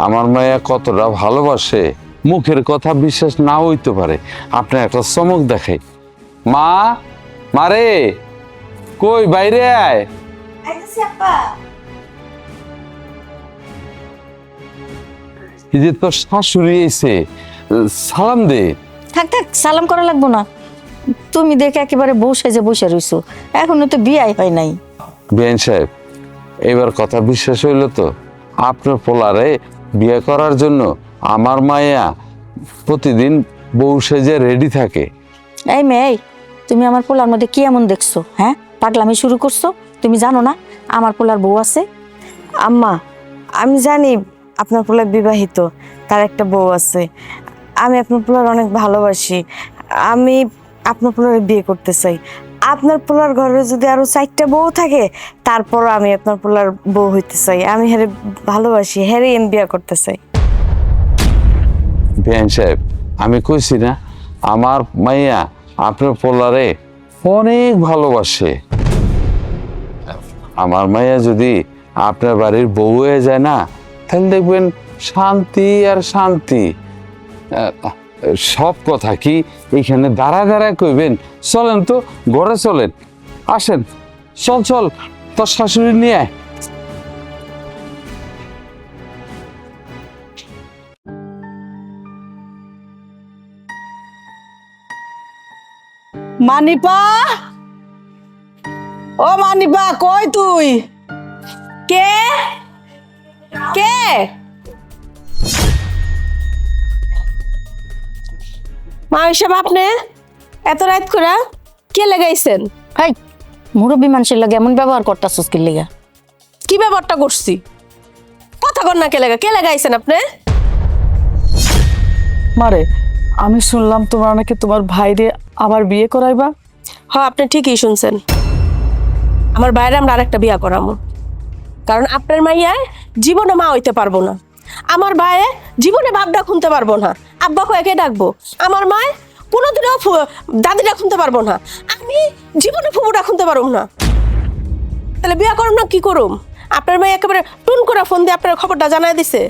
আমার মায়া কতটা ভালোবাসে মুখের কথা বিশ্বাস না হইতে পারে। আপনার একটা চমক দেখাই। মা, মারে, কই বাইরে আয়। এই যে তোর শাশুড়ি এসে, সালাম দে। থাক থাক, সালাম করা লাগবো না। তুমি দেখে একেবারে বউ সেজে বসে রইছো, এখনো তো বিয়াই হয় নাই। বিআইন সাহেব, এবার কথা বিশ্বাস হইল তো? আপনার পোলারে বিয়ে করার জন্য আমার মায়া প্রতিদিন বউ সেজে রেডি থাকে। এই মেয়ে, তুমি আমার পোলার মধ্যে কি এমন দেখছো? হ্যাঁ, পাগলামি শুরু করছো? তুমি জানো না আমার পোলার বউ আছে? আম্মা, আমি জানি আপনার পোলা বিবাহিত, তার একটা বউ আছে। আমি আপনার পোলার অনেক ভালোবাসি, আমি আপনার পোলার বিয়ে করতে চাই। আপনার পোলার ঘরে যদি আরো 4টা বউ থাকে তারপর আমি আপনার পোলার বউ হইতে চাই। আমি হেরে ভালোবাসি, হেরে বিয়া করতে চাই। বেআইন সাহেব, আমি কইছি না আমার মাইয়া আপনার পোলারে অনেক ভালোবাসে। আমার মাইয়া যদি আপনার বাড়ির বউ হয়ে যায় না, তাহলে দেখবেন শান্তি আর শান্তি। সব কথা কি এখানে দাঁড়ায় দাঁড়ায় কইবেন? চলেন তো ঘরে চলেন, আসেন, চল চল তোর শাশুড়ি নিয়ে আয়। মানিপা, ও মানিপা, কই তুই? কে কে? মা হিসাব আপনি এত রাত করে কে লাগাইছেন? হাই, মুরব্বী মানুষের লাগে এমন ব্যবহার করতেছস কি লিগা? কি ব্যাপারটা করছি? কথা কর না, কে লাগাইছেন আপনি? মারে, আমি শুনলাম তোমার নাকি তোমার ভাইরে আবার বিয়ে করাইবা। হ্যাঁ, আপনি ঠিকই শুনছেন। আমার বাইরে আমরা আরেকটা বিয়া করামো, কারণ আপনার মাইয়ায় জীবনে মা হইতে পারবো না। আমার ভাইয়ে জীবনে বাপডা খুনতে পারবো না। আব্বা কয়েকে ডাকবো। আমার মায় কোনোদিনও দাদিটা খুনতে পারবো না। আমি জীবনে ফুবুটা খুনতে পারবো না। তাহলে বিয়া করুম না কি করুম? আপনার মেয়ে একেবারে টুন করে ফোন দিয়ে আপনার খবরটা জানাই দিছে।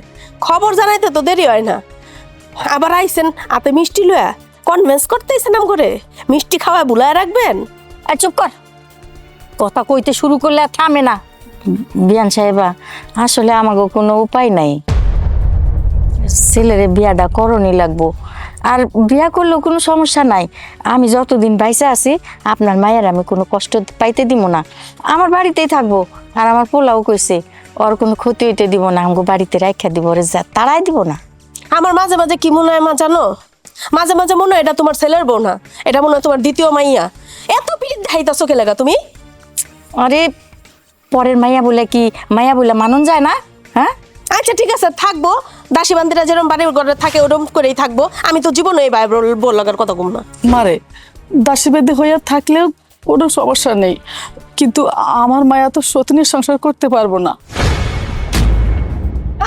খবর জানাইতে তো দেরি হয় না। আবার আইসেন আপনি মিষ্টি লয়া কনভেন্স করতেছেন নাম করে মিষ্টি খাওয়া ভুলায় রাখবেন। আর চুপ কর, কথা কইতে শুরু করলে আর থামে না। বিয়ান সাহেবা, আসলে আমাকে কোনো উপায় নাই। ছেলেরে বিয়াটা করণই লাগবো। আর বিয়া করলেও কোনো সমস্যা নাই। আমি যতদিন বাইসা আছি আপনার মায়ের আমি কোনো কষ্ট পাইতে দিব না। আমার বাড়িতেই থাকবো। আর আমার পোলাও কইছে ওর কোনো ক্ষতি হইতে দিব না, আমাকে বাড়িতে রাখা দিব, ওরে তারাই দিব না। আমার মাঝে মাঝে কি মনে হয় মা জানো? মাঝে মাঝে মনে হয় এটা তোমার ছেলের বউ না, এটা মনে হয় তোমার দ্বিতীয় মাইয়া। এত পিড়িত দেখাইতাছো কে লাগা তুমি? আরে পরের মাইয়া বলে কি মাইয়া বলে মানন যায় না? হ্যাঁ, আচ্ছা ঠিক আছে, থাকবো। দাসী বান্দিরা যেরকম বাড়ির ঘরে থাকে ওরকম করেই থাকবো। আমি তো জীবনে এই ভাই বল লাগার কথা কম না। মারে, দাসীবাদী হইয়া থাকলেও কোনো সমস্যা নেই, কিন্তু আমার মায়া তো সতীনের সংসার করতে পারবো না।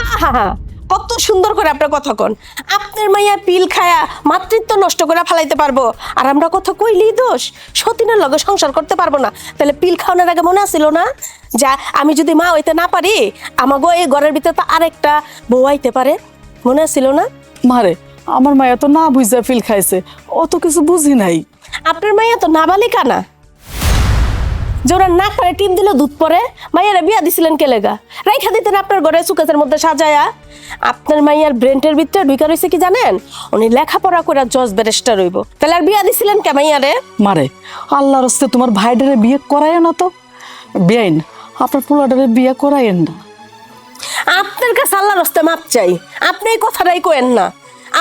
আহা, কত সুন্দর করে আপনার কথা কন। আপনার মাইয়া পিল খায়া মাতৃত্ব নষ্ট করে ফেলাইতে পারবো, আর আমরা কথা কইলেই দোষ। সতীনের লগে সংসার করতে পারবো না। তাহলে পিল খাওয়ানোর আগে মনে আছিল না যা আমি যদি মা হইতে না পারি আমাগো এই ঘরের ভিতরে তো আরেকটা বউ আইতে পারে? মনে আছিল না? মারে, আমার মায়া তো না বুঝা ফিল খাইছে, অত কিছু বুঝি নাই। আপনার মাইয়া তো নাবালিকা না যে ওরা নাক পারে টিপ দিলে দুধ পরে। মাইয়ারা বিয়া দিছিলেন কে লেগা? রাইখা দিতেন আপনার ঘরে সুকেসের মধ্যে সাজায়া। আপনার মাইয়ার ব্রেন্টের ভিতরে ঢুকা রয়েছে কি জানেন? উনি লেখাপড়া করে জজ ব্যারিস্টার হইব। তাহলে আর বিয়া দিছিলেন কে মাইয়ারে? মারে, আল্লাহর হস্তে তোমার ভাইডারে বিয়ে করায় না তো। বেআইন, আপনার পোলাডারে বিয়ে করাইয়েন না। আপনার কাছে আল্লাহর হস্তে মাপ চাই। আপনি এই কথাটাই কইেন না।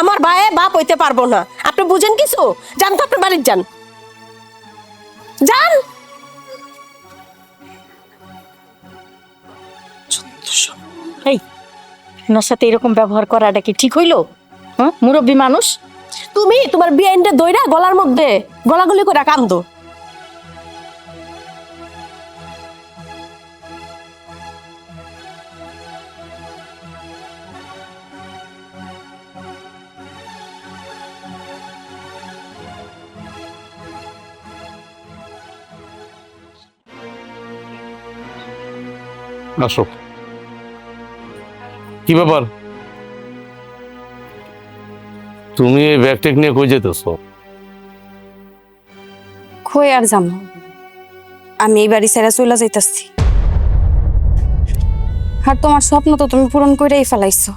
আমার ভাইয়ে বাপ হইতে পারবো না। আপনি বুঝেন কিছু? যান তো, আপনার বাড়ির যান, যান। এই ওনার সাথে এরকম ব্যবহার করাটা কি ঠিক হইলো? হ্যাঁ, মুরব্বী মানুষ। তুমি তোমার বিয়াইনটা দইরা গলার মধ্যে গলাগলি করে কান্দো। আসো। কি ব্যাপার, তুমি এই ব্যাগ টেক নিয়ে কই যেতেছো? কই আর যাম, আমি এই বাড়ি ছেড়ে চলে যাইতাছি। আর তোমার স্বপ্ন তো তুমি পূরণ করেই ফেলাইছো।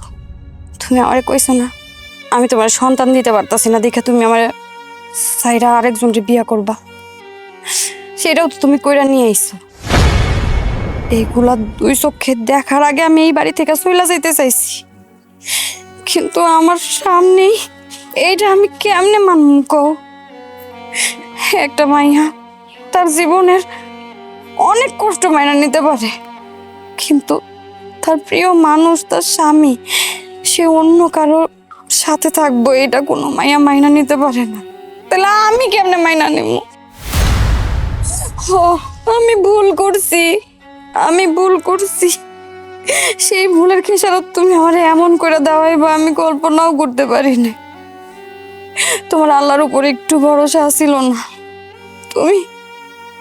তুমি আমারে কইছো না আমি তোমার সন্তান দিতে পারতাছি না দেখে তুমি আমার সাইরা আরেকজনকে বিয়া করবা, সেটাও তো তুমি কইরা নিয়ে আইছো। এইগুলা দুই চোখে দেখার আগে আমি এই বাড়ি থেকে চলে যাইতে চাইছি, কিন্তু আমার সামনেই এইটা আমি কেমনে মানব কও? একটা মাইয়া তার জীবনের অনেক কষ্ট মাইনা নিতে পারে, কিন্তু তার প্রিয় মানুষ তার স্বামী সে অন্য কারোর সাথে থাকবো এটা কোনো মাইয়া মাইনা নিতে পারে না। তাহলে আমি কেমনে মাইনা নেব? আমি ভুল করছি, আমি ভুল করছি। সেই ভুলের খেসারত তুমি আমার এমন করে দেওয়াই বা আমি কল্পনাও করতে পারি না। তোমার আল্লাহর উপর একটু ভরসা ছিল না। তুমি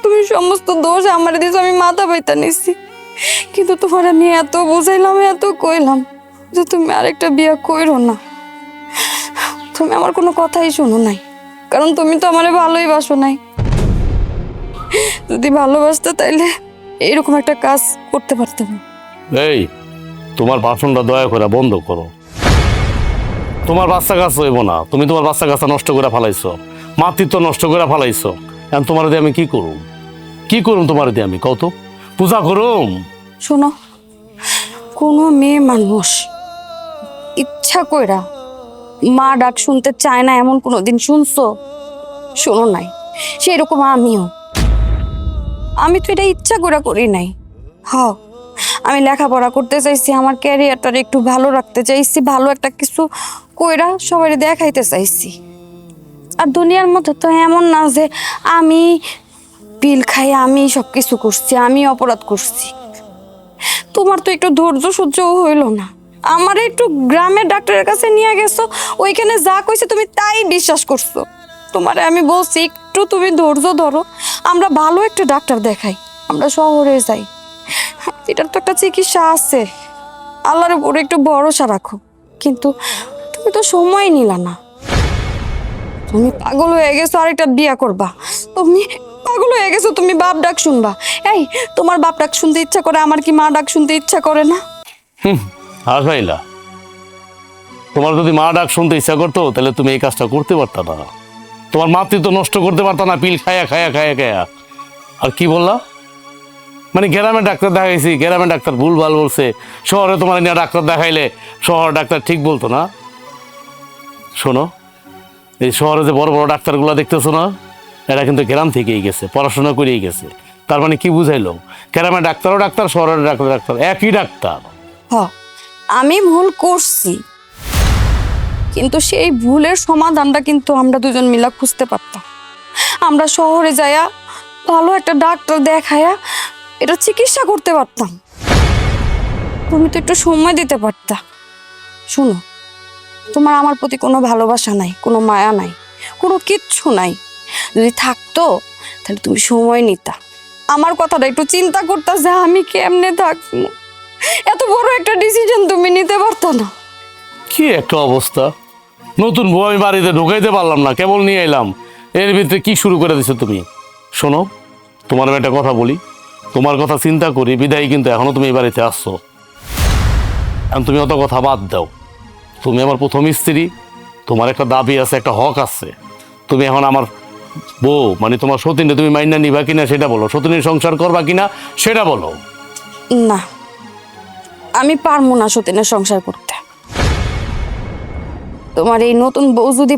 তুমি সমস্ত দোষ আমার দিয়েছো, আমি মাথা বাইতা নিছি। কিন্তু তোমার আমি এত বুঝাইলাম, এত কইলাম যে তুমি আরেকটা বিয়ে কইরো না। তুমি আমার কোনো কথাই শোনো নাই, কারণ তুমি তো আমারে ভালোই বাসো নাই। যদি ভালোবাসতে তাইলে এরকম একটা কাজ করতে পারতাম না। এই তোমার ভাষণটা দয়া করে বন্ধ করো। তোমার বাচ্চা কাছে হইব না, তুমি তোমার বাচ্চা কাছে নষ্ট করে ফেলাইছো, মাতৃত্ব নষ্ট করে ফেলাইছো। এখন তোমার দিয়ে আমি কি করুম? কি করুম তোমার দিয়ে আমি? কত পূজা করুম? শোনো, কোনো মেয়ে মানুষ ইচ্ছা কইরা মা ডাক শুনতে চায় না এমন কোনোদিন শুনছো? শোনো নাই, সেরকম আমিও। আমি তো এটা ইচ্ছা করে করি নাই। আমি লেখাপড়া করতে চাইছি, আমার ক্যারিয়ারটা একটু ভালো রাখতে চাইছি, ভালো একটা কিছু কইরা সবাই দেখাইতে চাইছি। আর দুনিয়ার মধ্যে তো এমন না যে আমি পিল খাই আমি সব কিছু করছি, আমি অপরাধ করছি। তোমার তো একটু ধৈর্য সহ্য হইল না। আমার একটু গ্রামের ডাক্তারের কাছে নিয়ে গেছো, ওইখানে যা কইছে তুমি তাই বিশ্বাস করছো। তোমারে আমি বলছি একটু তুমি ধৈর্য ধরো, আমরা ভালো একটা ডাক্তার দেখাই, আমরা শহরে যাই। এটার তো একটা চিকিৎসা আছে, আল্লাহর উপরে একটু ভরসা রাখো। কিন্তু তুমি তো সময় নিলা না। তুমি পাগল হয়ে গেছো আরেকটা বিয়া করবা। তুমি পাগল হয়ে গেছো, তুমি বাপ ডাক শুনবা। এই তোমার বাপ ডাক শুনতে ইচ্ছা করে, আমার কি মা ডাক শুনতে ইচ্ছা করে না? আর ভাইলা, তোমার যদি মা ডাক শুনতে ইচ্ছা করতো তাহলে তুমি এই কাজটা করতে পারতা না। তোমার মাতৃত্ব নষ্ট করতে পারতা না পিল খায়া খায়া খায়া খায়া। আর কি বললা? মানে গ্রামের ডাক্তার দেখাইছি, গ্রামের ডাক্তার ভুল ভাল বলছে, শহরে তোমার নিয়ে ডাক্তার দেখাইলে শহর ডাক্তার ঠিক বলতো না। শোনো, এই শহরে যে বড় বড় ডাক্তারগুলো দেখতেছো না, এরা কিন্তু গ্রাম থেকেই গেছে, পড়াশোনা করেই গেছে। তার মানে কি বুঝাইলো? গ্রামের ডাক্তারও ডাক্তার, শহরের ডাক্তার ডাক্তার, একই ডাক্তার। আমি ভুল করছি, কিন্তু সেই ভুলের সমাধানটা কিন্তু আমরা দুজন মিলা খুঁজতে পারতাম। আমরা শহরে যাইয়া ভালো একটা ডাক্তার দেখায়া এটা চিকিৎসা করতে পারতাম। তুমি তো একটু সময় দিতে পারতা। শোনো, তোমার আমার প্রতি কোনো ভালোবাসা নাই, কোনো মায়া নাই, কোনো কিচ্ছু নাই। যদি থাকতো তাহলে তুমি সময় নিতা, আমার কথাটা একটু চিন্তা করতা যে আমি কেমনে থাকবো। এত বড় একটা ডিসিশন তুমি নিতে পারতা না? কি একটা অবস্থা! নতুন বউ আমি বাড়িতে ঢুকাইতে পারলাম না, কেবল নিয়ে এলাম, এর ভিতরে কি শুরু করে দিছো তুমি? শোনো, তোমার আমি একটা কথা বলি, তোমার কথা চিন্তা করি বিদায় কিন্তু এখনো তুমি এই বাড়িতে আসছো। এখন তুমি অত কথা বাদ দাও। তুমি আমার প্রথম স্ত্রী, তোমার একটা দাবি আছে, একটা হক আছে। তুমি এখন আমার বউ, মানে তোমার সতীনে তুমি মাইনা নিবা কিনা সেটা বলো, সতীনের সংসার করবা কিনা সেটা বলো। না, আমি পারবো না সতীনের সংসার করতে। তোমার এই নতুন বউ যদি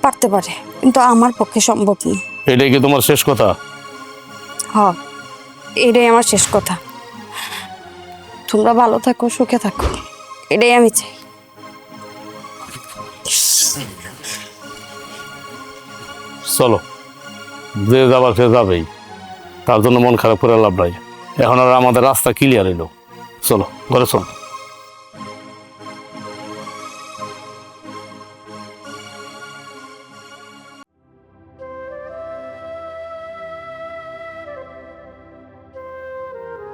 পারতে পারে, কিন্তু আমার পক্ষে সম্ভব না। এটাই কি তোমার শেষ কথা? এটাই আমার শেষ কথা। তোমরা ভালো থাকো, সুখে থাকো, এটাই আমি চাই। চলো, যে যাবার সে যাবেই, তার জন্য মন খারাপ করে লাভ নাই। এখন আর আমাদের রাস্তা ক্লিয়ার এলো, চলো ঘরে চলো।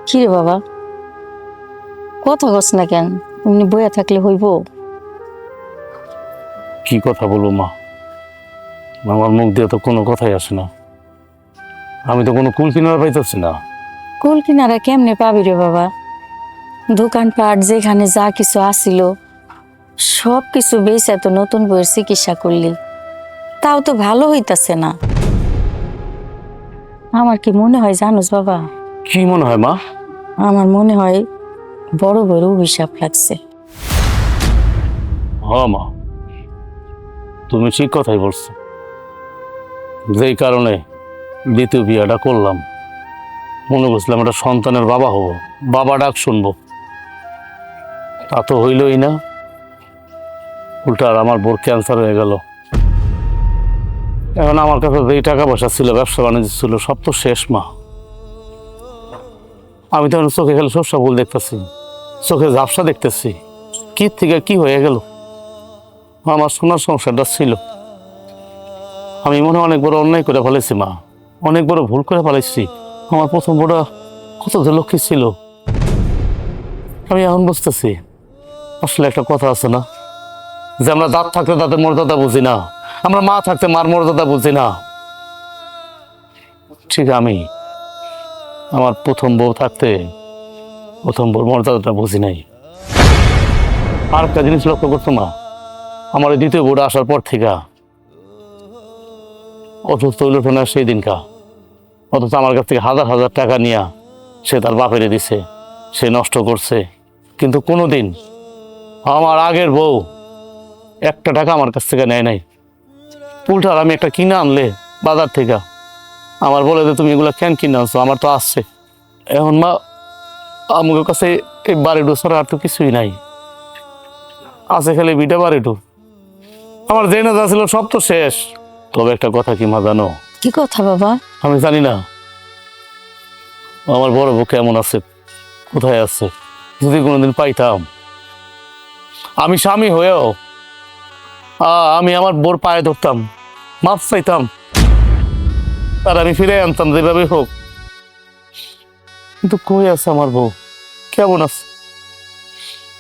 কি রে বাবা, কথা কস না কেন? এমনি বইয়া থাকলে হইব? কি কথা বলবো মা, আমার মুখ দিয়ে তো কোনো কথাই আসে না। আমি তো কোনো কুল কিনারা পাইতেছি না। কুল কিনারা কেমনে পাবি রে বাবা? দোকানপাট যেখানে যা কিছু আসিল সব কিছু বেচে তো নতুন বইয়ের চিকিৎসা করলি, তাও তো ভালো হইতাছে না। আমার কি মনে হয় জানোস বাবা? কি মনে হয় মা? আমার মনে হয় বড় বড় অভিশাপ লাগছে। হ্যাঁ মা, তুমি ঠিক কথাই বলছো। যেই কারণে দ্বিতীয় বিয়েটা করলাম, মনে করছিলাম একটা সন্তানের বাবা হব, বাবা ডাক শুনবো, তা তো হইলই না। উল্টা আর আমার বোর ক্যান্সার হয়ে গেল। এখন আমার কাছে যেই টাকা পয়সা ছিল, ব্যবসা বাণিজ্য ছিল, সব তো শেষ মা। আমি তো এখন চোখে খেলে সর্ষা ফুল দেখতেছি, চোখে ঝাপসা দেখতেছি। কি থেকে কি হয়ে গেল? আমার সোনার সংসারটা ছিল, আমি মনে হয় অনেক বড় অন্যায় করে ফেলেছি মা, অনেক বড় ভুল করে ফেলেছি। আমার প্রথম বড় কত যে লক্ষ্মী ছিল, আমি এখন বুঝতেছি আসলে একটা কথা আছে না, যে আমরা দাঁত থাকতে দাঁতের মর্যাদা বুঝি না, আমরা মা থাকতে মার মর্যাদা বুঝি না। ঠিক আমি আমার প্রথম বউ থাকতে প্রথম বউর মর্যাদাটা বুঝি নাই। আর একটা জিনিস লক্ষ্য করতো মা, আমার ওই দ্বিতীয় বউটা আসার পর থেকে অসুস্থ হইল না সেই দিনকা, অথচ আমার কাছ থেকে হাজার হাজার টাকা নিয়ে সে তার বাপেরে দিছে, সে নষ্ট করছে। কিন্তু কোনোদিন আমার আগের বউ একটা টাকা আমার কাছ থেকে নেয় নাই। উল্টার আমি একটা কিনে আনলে বাজার থেকে আমার বলে যে তুমি এগুলো কেন কিনে আনছো, আমার তো আসছে। এখন মা আমার কাছে এই বাড়িটু ছাড়া আর তো কিছুই নাই, আছে খালি বিটা বাড়িটু। আমার যে না যা ছিল সব তো শেষ। তবে একটা কথা কি মা জানো? কি কথা বাবা? আমি জানি না আমার বড় বউ কেমন আছে, কোথায় আছে। যদি কোনোদিন পাইতাম, আমি স্বামী হয়েও আমি আমার বোর পায়ে ধরতাম, মাপ চাইতাম, আর আমি ফিরে আনতাম যেভাবে হোক। কিন্তু কই আছে আমার বউ, কেমন আছে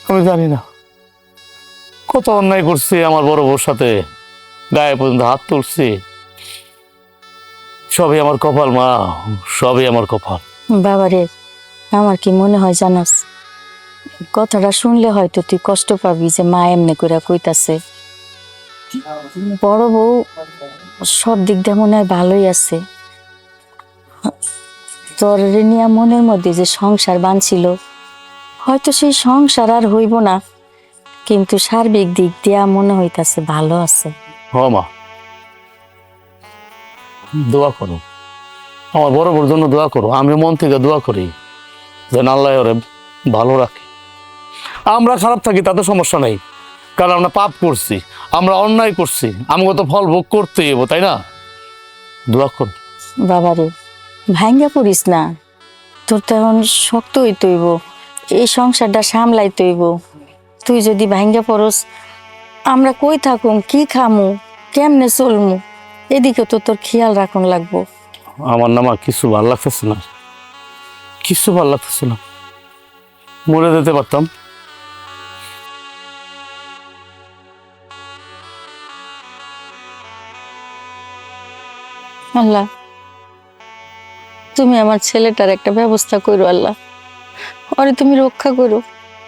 আমি জানি না। কত অন্যায় করছি আমার বড় বউর সাথে, গায়ে পর্যন্ত হাত তুলছি। সবই আমার কপাল মা, সবই আমার কপাল। বাবারে, আমার কি মনে হয় জানাস, কথাটা শুনলে হয়তো তুই কষ্ট পাবি যে মা এমনি করে কইতাছে। বড় বউ সব দিক দিয়ে মনে হয় ভালোই আছে। তোর নিয়া মনের মধ্যে যে সংসার বানছিল, হয়তো সেই সংসার আর হইব না, কিন্তু সার্বিক দিক দিয়া মনে হইতাছে ভালো আছে। হ মা, দোয়া করো, আমার বড় বড় জন্য দোয়া করো। আমি মন থেকে দোয়া করি যেন আল্লাহ ওরে ভালো রাখে। আমরা খারাপ থাকি তাতে সমস্যা নেই, কারণ আমরা পাপ করছি, আমরা অন্যায় করছি, আমাকে তো ফল ভোগ করতেই হবো, তাই না? দোয়া করো। বাবারে, ভাঙ্গা পড়িস না, তোর তো এখন শক্ত হইতে হইব, এই সংসারটা সামলাইতে হইব। তুই যদি ভাঙ্গা পড়স, আমরা কই থাকুম, কি খামু, কেমনে চলমু, এদিকে তো তোর খেয়াল রাখুন লাগবো। আমার নামা কিছু ভাল লাগতেছে না, কিছু ভাল লাগতেছে না, মরে যেতে পারতাম। আল্লাহ, তুমি আমার ছেলেটার একটা ব্যবস্থা করো আল্লাহ, ওরে তুমি রক্ষা করো,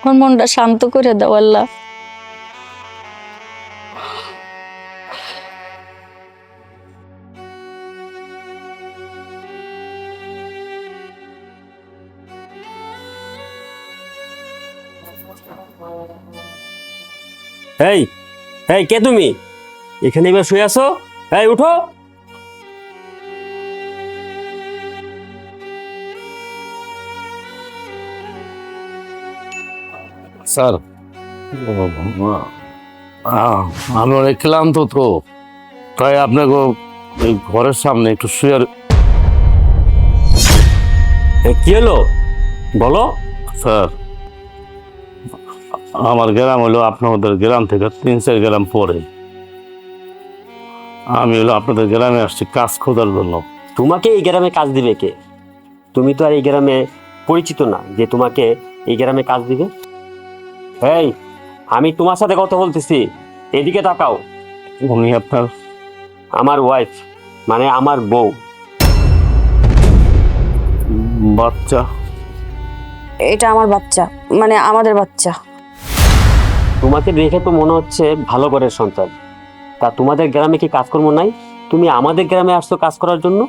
ওর মনটা শান্ত করে দাও আল্লাহ। এই এই কে তুমি? এখানে এবার শুয়ে আছো? এই উঠো। স্যার, আমি অনেক ক্লান্ত তো, তাই আপনাকে এই ঘরের সামনে একটু শুয়ে। কি হলো বলো। স্যার, আমার গ্রাম হলো আপনাদের গ্রাম থেকে 3-4 গ্রাম পরে। আমি হলো আপনাদের গ্রামে আসছি কাজ খোঁজার জন্য। তোমাকে এই গ্রামে কাজ দিবে কে? তুমি তো আর এই গ্রামে পরিচিত না যে তোমাকে এই গ্রামে কাজ দিবে। এই, আমি তোমার সাথে কথা বলতেছি, এদিকে তাকাও। উনি আপনার? আমার ওয়াইফ, মানে আমার বউ। বাচ্চা? এটা আমার বাচ্চা, মানে আমাদের বাচ্চা। তোমাকে দেখে তো মনে হচ্ছে ভালো ঘরের সন্তান। তা তোমাদের গ্রামে কি কাজকর্ম নাই? তুমি আমাদের গ্রামে আসছো কাজ করার জন্য?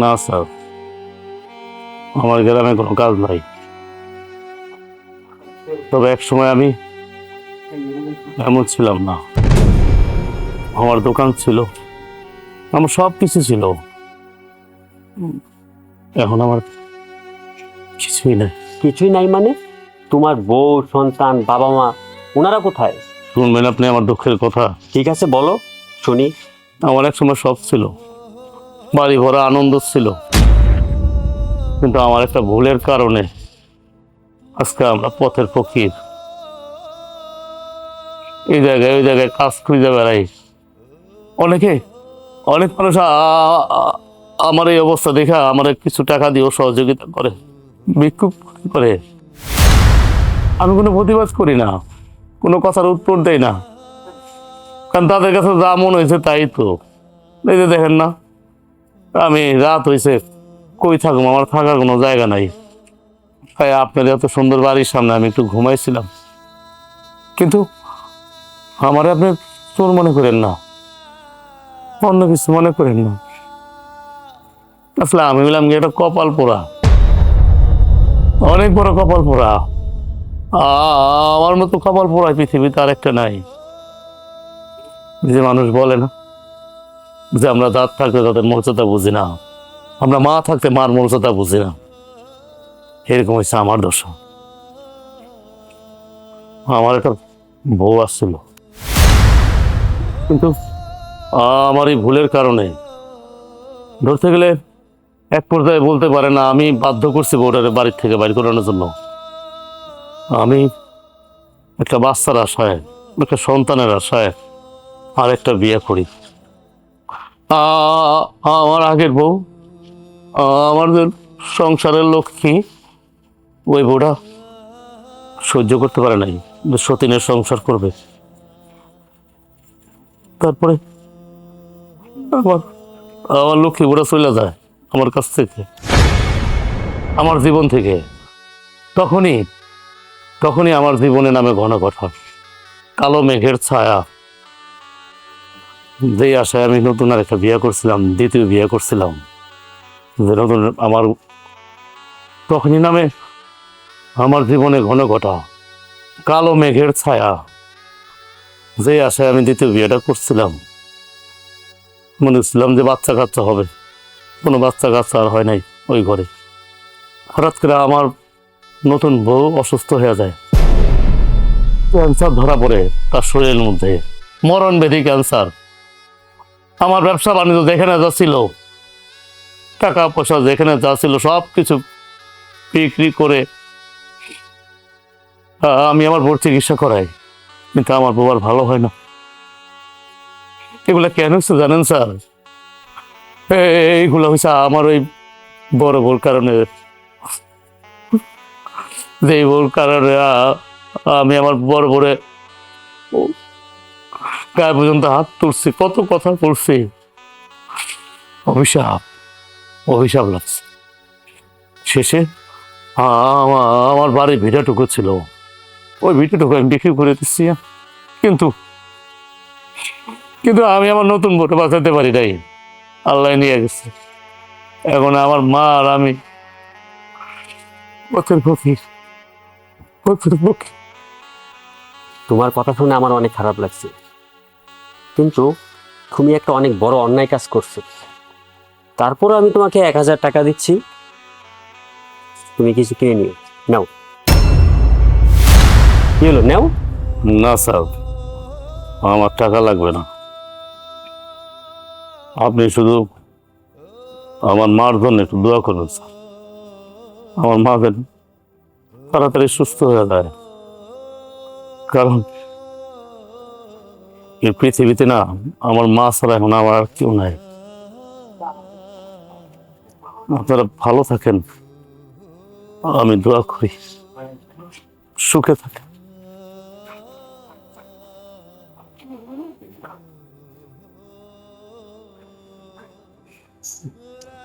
না স্যার, আমার গ্রামে কোনো কাজ নাই। তবে এক সময় আমি এমন ছিলাম না, আমার দোকান ছিল, আমার সব কিছু ছিল। এখন আমার কিছুই নাই। কিছুই নাই মানে? তোমার বউ, সন্তান, বাবা মা, ওনারা কোথায়? শুনবেন আপনি আমার দুঃখের কথা? ঠিক আছে বলো শুনি। আমার এক সময় সব ছিল, বাড়ি ভরা আনন্দ ছিল, কিন্তু আমার একটা ভুলের কারণে আজকে আমরা পথের ফকির। এই জায়গায় ওই জায়গায় কাজ খুঁজে বেড়াই। অনেক মানুষ আমার এই অবস্থা দেখে আমার কিছু টাকা দিয়েও সহযোগিতা করে, ভিক্ষুক করে। আমি কোনো প্রতিবাদ করি না, কোনো কথার উত্তর দেই না, কারণ তাদের কাছে যা মন হয়েছে তাই তো। এই যে দেখেন না, আমি রাত হয়েছে, কই থাকুম, আমার থাকার কোনো জায়গা নাই। তাই আপনার এত সুন্দর বাড়ির সামনে আমি একটু ঘুমাইছিলাম, কিন্তু আমার আপনি চোর মনে করেন না, অন্য কিছু মনে করেন না। আসলে আমি বললাম যে এটা কপাল পোড়া, অনেক বড় কপাল পোড়া। আমার মতো কপাল পোড়া পৃথিবীতে আর একটা নাই। যে মানুষ বলে না যে আমরা দাঁত থাকতে তাদের মর্যাদা বুঝি না, আমরা মা থাকতে মার মর্যাদা বুঝি না, এরকম হয়েছে আমার দশা। আমার একটা বউ আসছিল, কিন্তু আমার এই ভুলের কারণে ধরতে গেলে এক পর্যায়ে বলতে পারে না, আমি বাধ্য করছি বউটারে বাড়ির থেকে বাইর করানোর জন্য। আমি একটা বাচ্চার আশায়, একটা সন্তানের আশায় আর একটা বিয়ে করি। আমার আগের বউ, আমাদের সংসারের লক্ষ্মী, ওই বউটা সহ্য করতে পারে নাই সতীনের সংসার করবে। তারপরে আমার লক্ষ্মী বুড়া চলে যায় আমার কাছ থেকে, আমার জীবন থেকে। তখনই আমার জীবনে নামে ঘন ঘটা কালো মেঘের ছায়া। যেই আশায় আমি নতুন আর একটা বিয়ে করছিলাম, দ্বিতীয় বিয়ে করছিলাম, যে নতুন আমার, তখনই নামে আমার জীবনে ঘন ঘটা কালো মেঘের ছায়া। যে আশায় আমি দ্বিতীয় বিয়েটা করছিলাম, মনে হচ্ছিলাম যে বাচ্চা কাচ্চা হবে, কোনো বাচ্চা কাচ্চা আর হয় নাই ওই ঘরে। হঠাৎ করে আমার নতুন বউ অসুস্থ হয়ে যায়, ক্যান্সার ধরা পড়ে তার শরীরের মধ্যে, মরণ ব্যাধি ক্যান্সার। আমার ব্যবসা বাণিজ্য যেখানে যা ছিল, টাকা পয়সা যেখানে যা ছিল, সব কিছু বিক্রি করে আমি আমার বউর চিকিৎসা করাই, কিন্তু আমার বউ আর ভালো হয় না। এগুলা কেন হচ্ছে জানেন স্যার? এইগুলো হয়েছে আমার ওই বড় বউর কারণে। যে বউর কারণে আমি আমার বড় বড়ে গায়ে পর্যন্ত হাত তুলছি, কত কথা বলছি, অভিশাপ লাগছে। শেষে আমার বাড়ির ভিটাটুকু ছিল, ওই ভিটাটুকু আমি বিক্রি করে দিচ্ছি, কিন্তু আমি আমার নতুন বউটা বাঁচাতে পারি নাই, আল্লাহ নিয়ে গেছে। এখন আমার মা আর আমি পথের ফকির। তোমার কথা শুনে আমার অনেক খারাপ লাগছে, কিন্তু তুমি একটা অনেক বড় অন্যায় কাজ করছো। তারপর আমি তোমাকে 1000 টাকা দিচ্ছি, তুমি কিছু কিনে নিও, নাও। কি হলো, নাও। না স্যার, আমার টাকা লাগবে না। আপনি শুধু আমার মার জন্য একটু দোয়া করুন স্যার। আমার মা যেন তাড়াতাড়ি সুস্থ হয়ে যায়, কারণ এই পৃথিবীতে না আমার মা ছাড়া এখন আমার আর কেউ নাই। আপনারা ভালো থাকেন, আমি দোয়া করি সুখে থাকেন।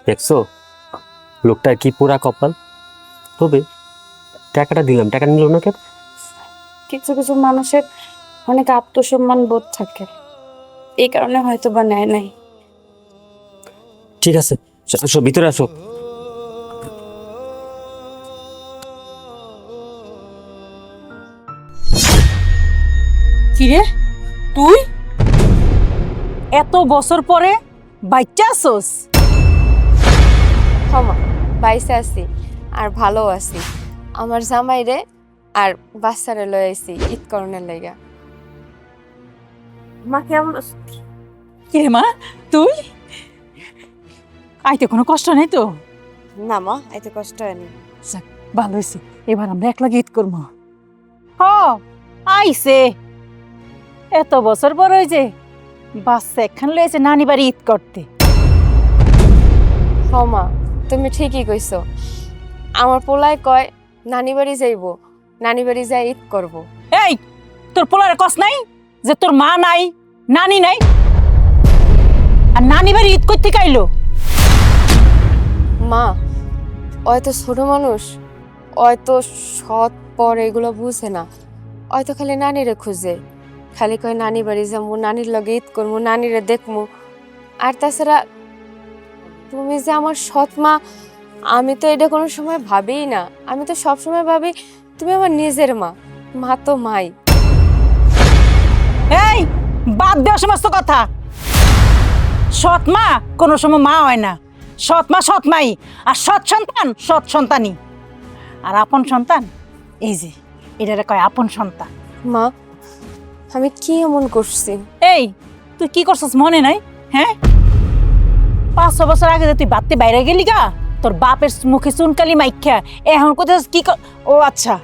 দেখছো লোকটার কি পুরা কপাল। তবে টাকাটা দিলাম, টাকা নিল না কেন? কিছু কিছু মানুষের অনেক আত্মসম্মান বোধ থাকে, এই কারণে হয়তো বা নেয় নাই। ঠিক আছে, আসো ভিতরে আসো। কিরে তুই এত বছর পরে বাচ্চা আসোস? ক্ষমা বাইসে আছি আর ভালো আছি। আমার জামাইরে আর বাচ্চারে লয়ে আইছি ঈদ করণের লাইগা। মা কেমন? কে মা তুই আইতে কোনো কষ্ট নেই তো? না মা, এত কষ্ট হয়নি। যাক, ভালো হয়েছে, এবার আমরা একলা ঈদ করবো। হ আইছে, এত বছর পর ওই যে বাচ্চা একখান লয়েছে নানি বাড়ি ঈদ করতে। হ মা, তুমি ঠিকই কইছো। আমার পোলায় কয় নানি বাড়ি যাইবো, নানি বাড়ি যাই ঈদ করবো। এই তোর পোলারে কস নাই যে তোর মা নাই, নানি নাই, আর নানি বাড়ি ঈদ করতে কাইলো? মা, ওই তো ছোট মানুষ, ওই তো সৎ পর এগুলো বুঝে না। ওই তো খালি নানিরে খুঁজে, খালি কয় নানি বাড়ি যাবো, নানির লগে ঈদ করবো, নানিরে দেখবো। আর তাছাড়া তুমি যে আমার সৎ মা, আমি তো এটা কোনো সময় ভাবিই না। আমি তো সব সময় ভাবি তুমি আমার নিজের মা, মা তো মাই। এই বাদ দেওয়া সমস্ত কথা। সৎ মা কোনো সময় মা হয় না, সৎ মা সৎ মাই, আর সৎ সন্তান সৎ সন্তানই। আর আপন সন্তান এই যে এটারে কয় আপন সন্তান। মা, আমি কি এমন করছি? এই তুই কি করছিস মনে নাই? হ্যাঁ, 500 বছর আগে যে তুই বাড়তে বাইরে গেলি গা, তোর বাপের মুখে চুনকালি মাইখ্যা এখন কোথায় কি ও আচ্ছা,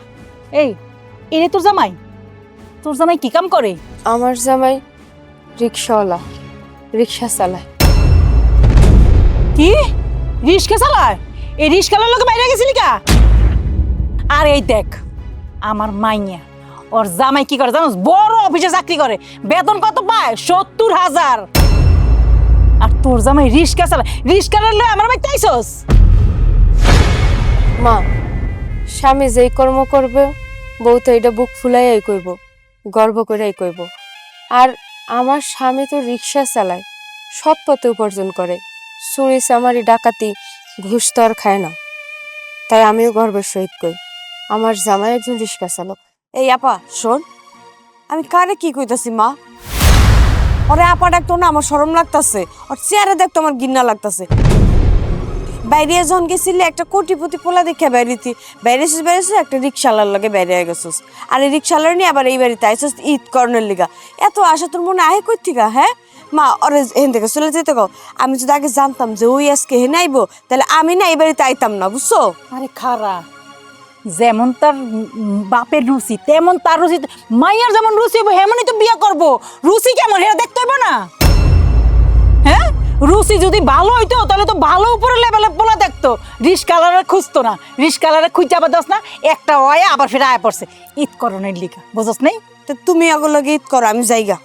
এই এরে তোর জামাই? তোর জামাই কি কাম করে? আমার জামাই রিক্সাওয়ালা, রিক্সা চালায়। কি রিস্কা চালায়? এই রিস্কালার লোকে বাইরে গেছিলি কা? আর এই দেখ আমার মাইয়া, ওর জামাই কি করে জানোস? বড় অফিসে চাকরি করে, বেতন কত পায়? 70,000। আর তোর জামাই রিস্কা চালায়, রিস্কালার লয়ে আমার বাড়িতে আইছস? মা, স্বামী যেই কর্ম করবে বউ তো এটা বুক ফুলাইয়াই কইব, গর্ব করেই কইব। আর আমার স্বামী তো রিক্সা চালায়, সৎ পথে উপার্জন করে, চুরি চামারি ডাকাতি ঘুষ তো আর খায় না। তাই আমিও গর্বের সহিত কই আমার জামাই একজন রিক্সা চালক। এই আপা শোন, আমি কারে কি কইতাছি মা? ওরে আপা ডাকতো না, আমার শরম লাগতাছে। ওর চেহারা দেখতো আমার ঘৃণা লাগতাছে। বাইরে যখন গেছিলি একটা কোটিপতি পোলা দেখে বাইরেছিস একটা রিক্সালার লাগে বাইরে গেছিস। আর এই রিক্সালার নিয়ে আবার এই বাড়িতে আইসিস ঈদ করণের লিগা। এত আশা তোর মনে আহে কই থিকা? হ্যাঁ মা, ওরে হেন থেকে চলে যেতে কও। আমি যদি আগে জানতাম যে ওই আজকে হেন আইবো, তাহলে আমি না এই বাড়িতে আইতাম না, বুঝছো? আরে খারা, যেমন তার বাপের রুচি তেমন তার রুচি, মাইয়ার যেমন রুচি হইব হেমনই তো বিয়া করব। রুচি কেমন হেরা দেখতে হইব না? হ্যাঁ, রুচি যদি ভালো হইতো তাহলে তো ভালো উপরে লেভেলে পোলা দেখতো, রিস্কালারে খুঁজতো না। রিস্কালারে খুঁজে আবার দোস না, একটা ওয়ে আবার ফিরে আয়া পড়ছে ঈদ করণের লিখা, বুঝছ নাই? তো তুমি ওগুলোকে ঈদ করো, আমি যাইগা।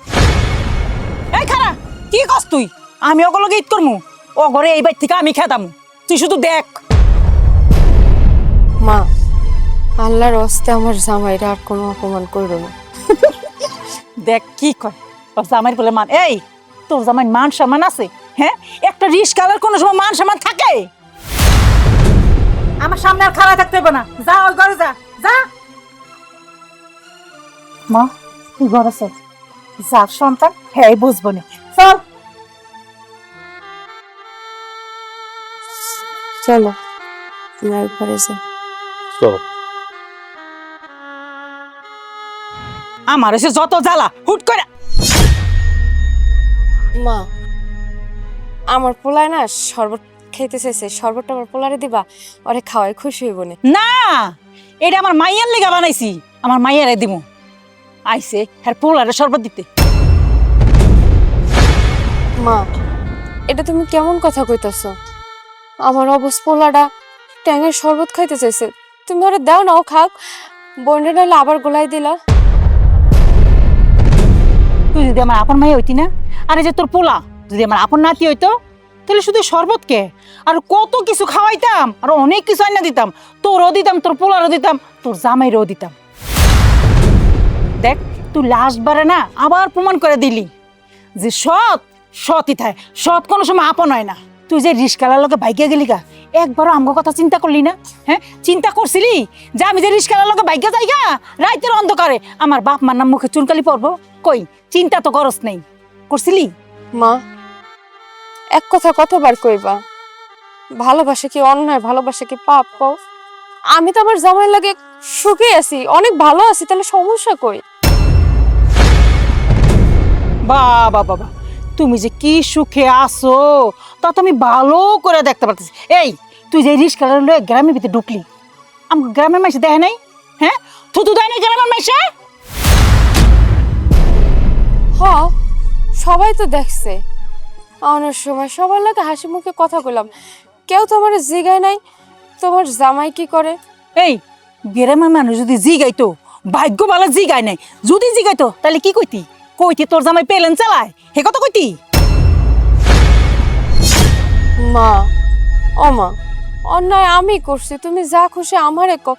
এই খারা, কি কস তুই? আমি ওগুলোকে ঈদ করমু? ও ঘরে এই বাড়ি থেকে আমি খেতামু, তুই শুধু দেখ। মা, আল্লাহর হস্তে আমার জামাইরা আর কোনো অপমান করবে না। দেখ কি কয় তোর জামাইর বলে মান। এই তোর জামাই মান সম্মান আছে? হ্যাঁ, একটা রিস্কালার কোনো সময় মান সম্মান থাকে? আমার সামনে আর খাড়া থাকতে হবে না, যা ওই ঘরে যা, যা। মা তুই ঘরে চল, যার সন্তান হ্যাঁ বুঝবো না, চল। চলো তুমি ঘরে যাও। চলো। আমার এসে যত জ্বালা হুট করে। মা, আমার পোলায় না শরবত খাইতে চাইছে, শরবতটা আমার পোলারে দিবা, ওরে খাওয়াই খুশি হইব না। না, এটা আমার মাইয়ার লিগা বানাইছি, আমার মাইয়ারে দিমু। আইছে হ্যাঁ পোলারে শরবত দিতে। মা, এটা তুমি কেমন কথা কইতাছো? আমার অবস পোলাটা ট্যাঙের শরবত খাইতে চাইছে, তুমি ওরে দাও না, ও খাক। বন্ডে নাহলে আবার গোলাই দিলা। তুই যদি আমার আপন মাইয়া হইতি না, আরে যে তোর পোলা যদি আমার আপন নাতি হইতো, তাহলে শুধু শরবত কে আর কত কিছু খাওয়াইতাম, আর অনেক কিছু আইনা দিতাম, তোরও দিতাম, তোর পোলারও দিতাম, তোর জামাইরও দিতাম। দেখ তুই লাস্ট বারে না আবার প্রমাণ করে দিলি যে সৎ সৎই থাকে, সৎ কোনো সময় আপন হয় না। তুই যে রিস্কালার লোকে বাইকে গেলি গা, একবারও আমার কথা চিন্তা করলি না? হ্যাঁ, চিন্তা করছিলি যে আমি যে রিস্কালার লোকে বাইকে যাই গা রাইতের অন্ধকারে আমার বাপ মার নাম মুখে চুনকালি পড়বো? কই, চিন্তা তো করস নেই, করছিলি? মা, এক কথা কতবার কইবা? ভালোবাসা কি অন্যায়, ভালোবাসা কি পাপ? কও, আমি তো আমার জামাই লাগে সুখে আছি, অনেক ভালো আছি, তাহলে সমস্যা কই? বাবা বাবা, তুমি যে কি সুখে আছো তা তো আমি ভালো করে দেখতে পারতেছি। এই তুই যে রিস্কা লয়ে গ্রামের ভিতরে ঢুকলি, আমার গ্রামের মাইসে দেখে নাই? হ্যাঁ, থুতু দেয় নাই গ্রামের মাইসে? হ, সবাই তো দেখছে। অনেক সময় সবার লাগে হাসি মুখে কথা কইলাম, কেউ তো আমার জিগায় নাই তোমার জামাই কি করে। এই গ্রামের মানুষ যদি জিগাইতো, ভাগ্য ভালো জিগায় নাই, যদি জিগাইতো তাহলে কি কইতি? কইতি তোর জামাই পেলেন চালায়, হে কথা কইতি? মা, ও মা, অন্যায় আমি করছি, তুমি যা খুশি আমারে কও,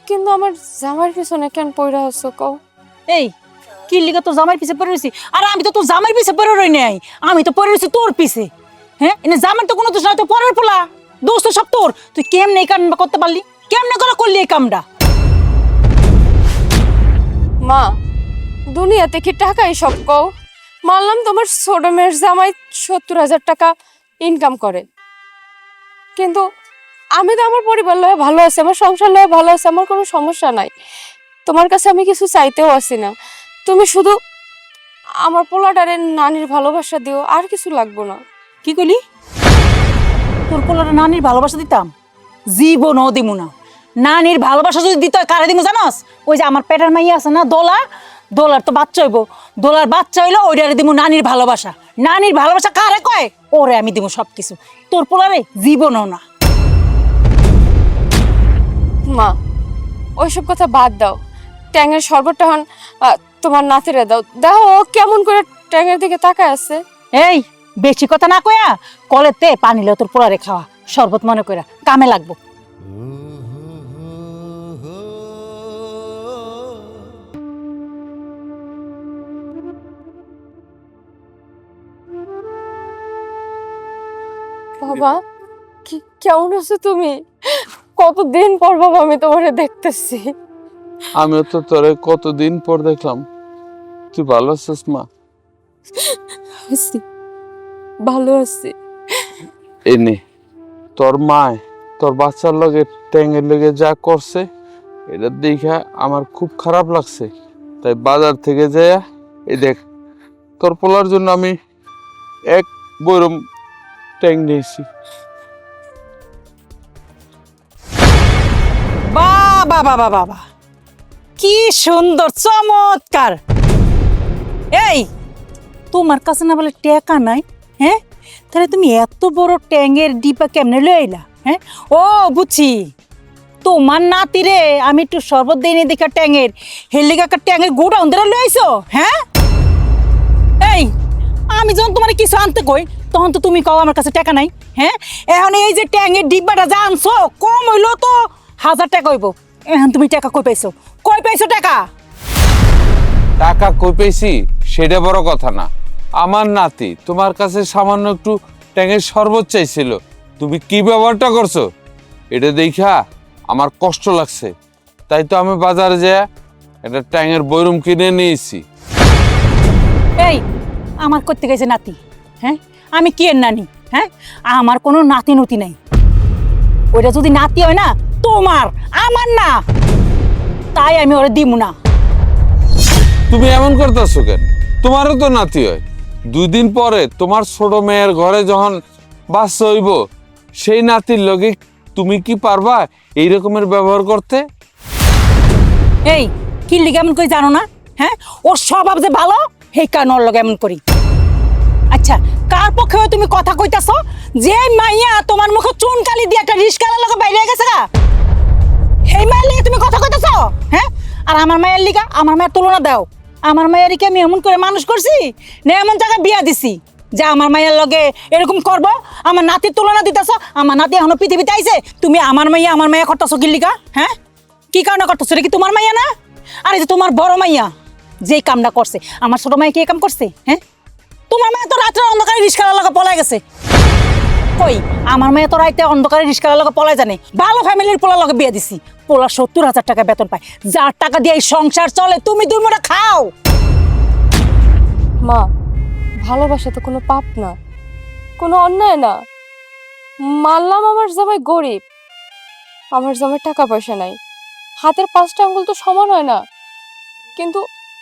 কিন্তু আমার জামাইয়ের পিছনে কেন পইরা আছো কও? এই কি লিগা তোর জামাইয়ের পিছে পড়ে রইছি? আর আমি তো তোর জামাইয়ের পিছে পড়ে রই নাই, আমি তো পড়ে রইছি তোর পিছে। হ্যাঁ, এনে জামাই তো কোনো দোষ নাই, তো পরের পোলা, দোষ তো সব তোর। তুই কেমনে এই কামটা করতে পারলি? কেমনে করে করলি এই কামটা? মা, দুনিয়াতে কি টাকাই সব কও? মানলাম তোমার ছোট মেয়ের জামাই 70,000 টাকা ইনকাম করে, কিন্তু আমি তো আমার পরিবার লয়ে ভালো আছি, আমার সংসার লয়ে ভালো আছে, আমার কোনো সমস্যা নাই। তোমার কাছে আমি কিছু চাইতেও আসি না, তুমি শুধু আমার পোলাটারে নানির ভালোবাসা দিও, আর কিছু লাগবো না। কি কইলি? তোর পোলাটা নানির ভালোবাসা দিতাম? জীবনও দিমু না। নানির ভালোবাসা যদি দিত, কারে দিমু জানাস? ওই যে আমার পেটের মাইয়া আছে না, দোলা, দোলার তো বাচ্চা হইব, দোলার বাচ্চা হইলো ওইটারে দিমু নানির ভালোবাসা। নানির ভালোবাসা কারে কয়? ওরে আমি দিমু সবকিছু। তোর পোলারে জীবনও না। মা, ওইসব কথা বাদ দাও, ট্যাঙের শরবতটা হন তোমার নাতিরে দাও, দেখো ও কেমন করে ট্যাঙের দিকে তাকায় আছে। এই বেশি কথা না কয়া কলেতে পানি লো তোর পোলারে খাওয়া, শরবত মনে কইরা কামে লাগবো। বাবা, কি কেমন আছো তুমি? কতদিন পর বাবা আমি তোমারে দেখতেছি। আমিও তো তোরে কতদিন পর দেখলাম। তুই ভালো আছিস মা? আছি, ভালো আছি। এনে তোর মায় তোর বাচ্চার লগে ট্যাঙের লগে যা করছে, এটা দেখা আমার খুব খারাপ লাগছে। তাই বাজার থেকে যায় এই দেখ, তোর পোলার জন্য আমি এক বৈরম ট্যাং নিয়েছি। বাবা বাবা বাবা, কি সুন্দর, চমৎকার। এই তোমার কাছে না বলে টাকা নাই? হ্যাঁ, তাহলে তুমি এত বড় ট্যাঙ্গের ডিপা কেমনে লয়ে আইলা? হ্যাঁ, ও বুঝছি, তোমার নাতিরে আমি একটু শরবত দেইনি দেখা ট্যাঙ্গের, হেলিকা ট্যাঙ্গের গোডাউন ধরে লয়ে আইছো? হ্যাঁ, এই আমি যখন তোমার কিছু আনতে কই তখন তো তুমি কও আমার কাছে টাকা নাই। হ্যাঁ, এখন এই যে ট্যাঙ্গের ডিব্বাটা যা আনছো, কম হইলো তো 1000 টাকা হইব। এখন তুমি টাকা কই পাইছো? কই পাইছো টাকা? টাকা কই পেয়েছি সেটা বড় কথা না, আমার নাতি তোমার কাছে সামান্য একটু ট্যাঙের শরবত চাইছিল, তুমি কি ব্যবহারটা করছো এটা দেখা আমার কষ্ট লাগছে। তাই তো আমি বাজারে যেয়ে একটা ট্যাঙের বৈরুম কিনে নিয়েছি। এই আমার করতে গেছে নাতি? হ্যাঁ, আমি কি এর নানি? হ্যাঁ, আমার কোনো নাতি নতি নাই। ওইটা যদি নাতি হয় না তোমার, আমার না, তাই আমি ওরে দিমু না। তুমি এমন করতেছো কেন? তোমারও তো নাতি হয়। 2 দিন পরে তোমার ছোট মেয়ের ঘরে যখন বাচ্চা হইব, সেই নাতির লগে তুমি কি পারবা এই রকমের ব্যবহার করতে? এই কি লিগে এমন করে জানো না? হ্যাঁ, ওর স্বভাব যে ভালো, সেই কারণে ওর লগে এমন করি। আচ্ছা, কার পক্ষে হয়ে তুমি কথা কইতাছো? যে মাইয়া তোমার মুখে চুন কালি দিয়ে একটা রিস্কালার লগে বাইরে গেছে গা, সেই মায়ের লিগে তুমি কথা কইতাছো? হ্যাঁ, আর আমার মায়ের লিগা আমার মায়ের তুলনা দাও। আমার মায়ের কি আমি এমন করে মানুষ করছি না এমন জায়গায় বিয়া দিছি যে আমার মায়ের লগে এরকম করব? আমার নাতির তুলনা দিতেছ? আমার নাতি এখনো পৃথিবীতে আইছে, তুমি আমার মাইয়া করতেছো কি লিগা? হ্যাঁ, কি কারণে করতেছো? এটা কি তোমার মাইয়া না? আর এই যে তোমার বড় মাইয়া যে কামটা করছে, আমার ছোট মাইয়া কি কাম করছে? হ্যাঁ, তোমার মাইয়া তো রাত্রে অন্ধকারে রিস্কার লাগা পলাই গেছে। কই আমার মেয়ে তো রাইতে অন্ধকারে রিস্কার লগে পলাই জানে। ভালো ফ্যামিলির পোলার লগে বিয়ে দিছি, পোলা 70,000 টাকা বেতন পায়, যার টাকা দিয়ে এই সংসার চলে, তুমি দুই মুঠা খাও। মা, ভালোবাসা তো কোনো পাপ না, কোনো অন্যায় না। মানলাম আমার জামাই গরিব, আমার জামাই টাকা পয়সা নাই, হাতের 5টা আঙ্গুল তো সমান হয় না, কিন্তু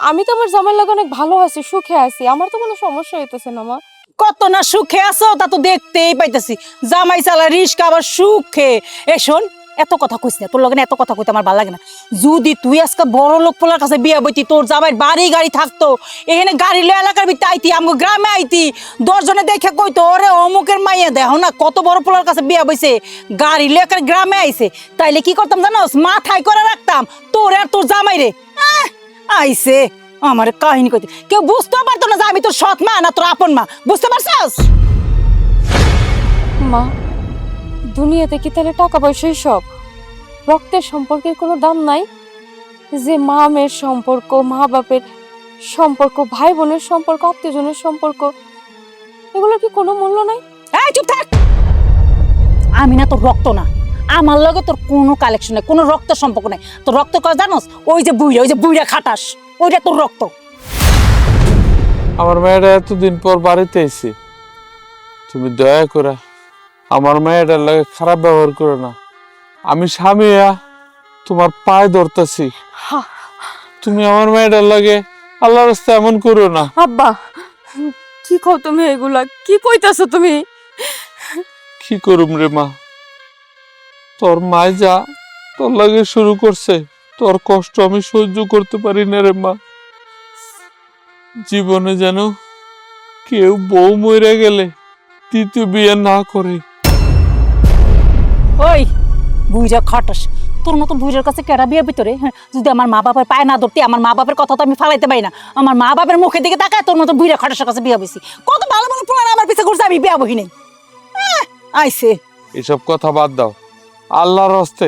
আমি তো আমার জামাইয়ের লগে অনেক ভালো আছি, সুখে আছি, আমার তো কোনো সমস্যা হইতেছে না মা। কত না সুখে আছো তা তো দেখতেই পাইতেছি। জামাই চালা রিস্কা আবার সুখে। এ শোন, এত কথা কইস না, তোর লগে না এত কথা কইতে আমার ভালো লাগে না। যদি তুই আজকে বড় লোক পোলার কাছে বিয়া বইতি, তোর জামাইয়ের বাড়ি গাড়ি থাকতো, এখানে গাড়ি লয়ে এলাকার ভিতরে আইতি, আমগো গ্রামে আইতি, 10 জনে দেখে কইতো ওরে অমুকের মাইয়া দেখো না কত বড় পোলার কাছে বিয়া বইছে, গাড়ি লয়ে একার গ্রামে আইছে। তাইলে কি করতাম জানোস? মাথায় করে রাখতাম তোর আর তোর জামাইরে। আইছে আমার কাহিনী কইতে, কেউ বুঝতে পারতো না যে আমি তোর সৎ মা না তোর আপন মা। বুঝতে পারছস? মা, দুনিয়াতে কি তাহলে টাকা পয়সাই সব? রক্তের সম্পর্কের কোনো দাম নাই? যে মা মেয়ের সম্পর্ক, মা বাপের সম্পর্ক, ভাই বোনের সম্পর্ক, আত্মীয়জনের সম্পর্ক, এগুলোর কি কোনো মূল্য নাই? এই চুপ থাক। আমি না তোর রক্ত না, আমার লগে তোর কোনো কালেকশন নাই, কোনো রক্ত সম্পর্ক নাই। তোর রক্ত কয় জানোস? ওই যে বুইড়া খাটাস, ওইটা তোর রক্ত। আমার মেয়েটা এতদিন পর বাড়িতে এসে, তুমি দয়া করে আমার মেয়েটার লাগে খারাপ ব্যবহার করো না। আমি স্বামী তোমার পায়ে ধরতেছি, তুমি আমার মেয়েটার লাগে আল্লাহর রাস্তায় এমন করো না। আব্বা, কি কও তুমি এগুলা? কি কইতাছো তুমি? কি করুম রে মা, তোর মায় যা তোর লাগে শুরু করছে, তোর কষ্ট আমি সহ্য করতে পারি না রে মা। জীবনে যেন কেউ বউ মরে গেলে দ্বিতীয় বিয়ে না করে। ওই বুইড়া খাটাস, তোর মতো বুইড়ার কাছে কেরা বিয়ে ভিতরে? হ্যাঁ, যদি আমার মা বাবার পায়ে না ধরতে, আমার মা বাপের কথা তো আমি ফালাইতে পারি না। আমার মা বাপের মুখের দিকে তাকায় তোর মতো বুইড়া খাটাসের কাছে বিয়ে বইছি। কত ভালো ভালো প্ল্যান আমার পিছে করছে, আমি বিয়া বহি নেই। আইছে এসব কথা বাদ দাও, আল্লাহর হস্তে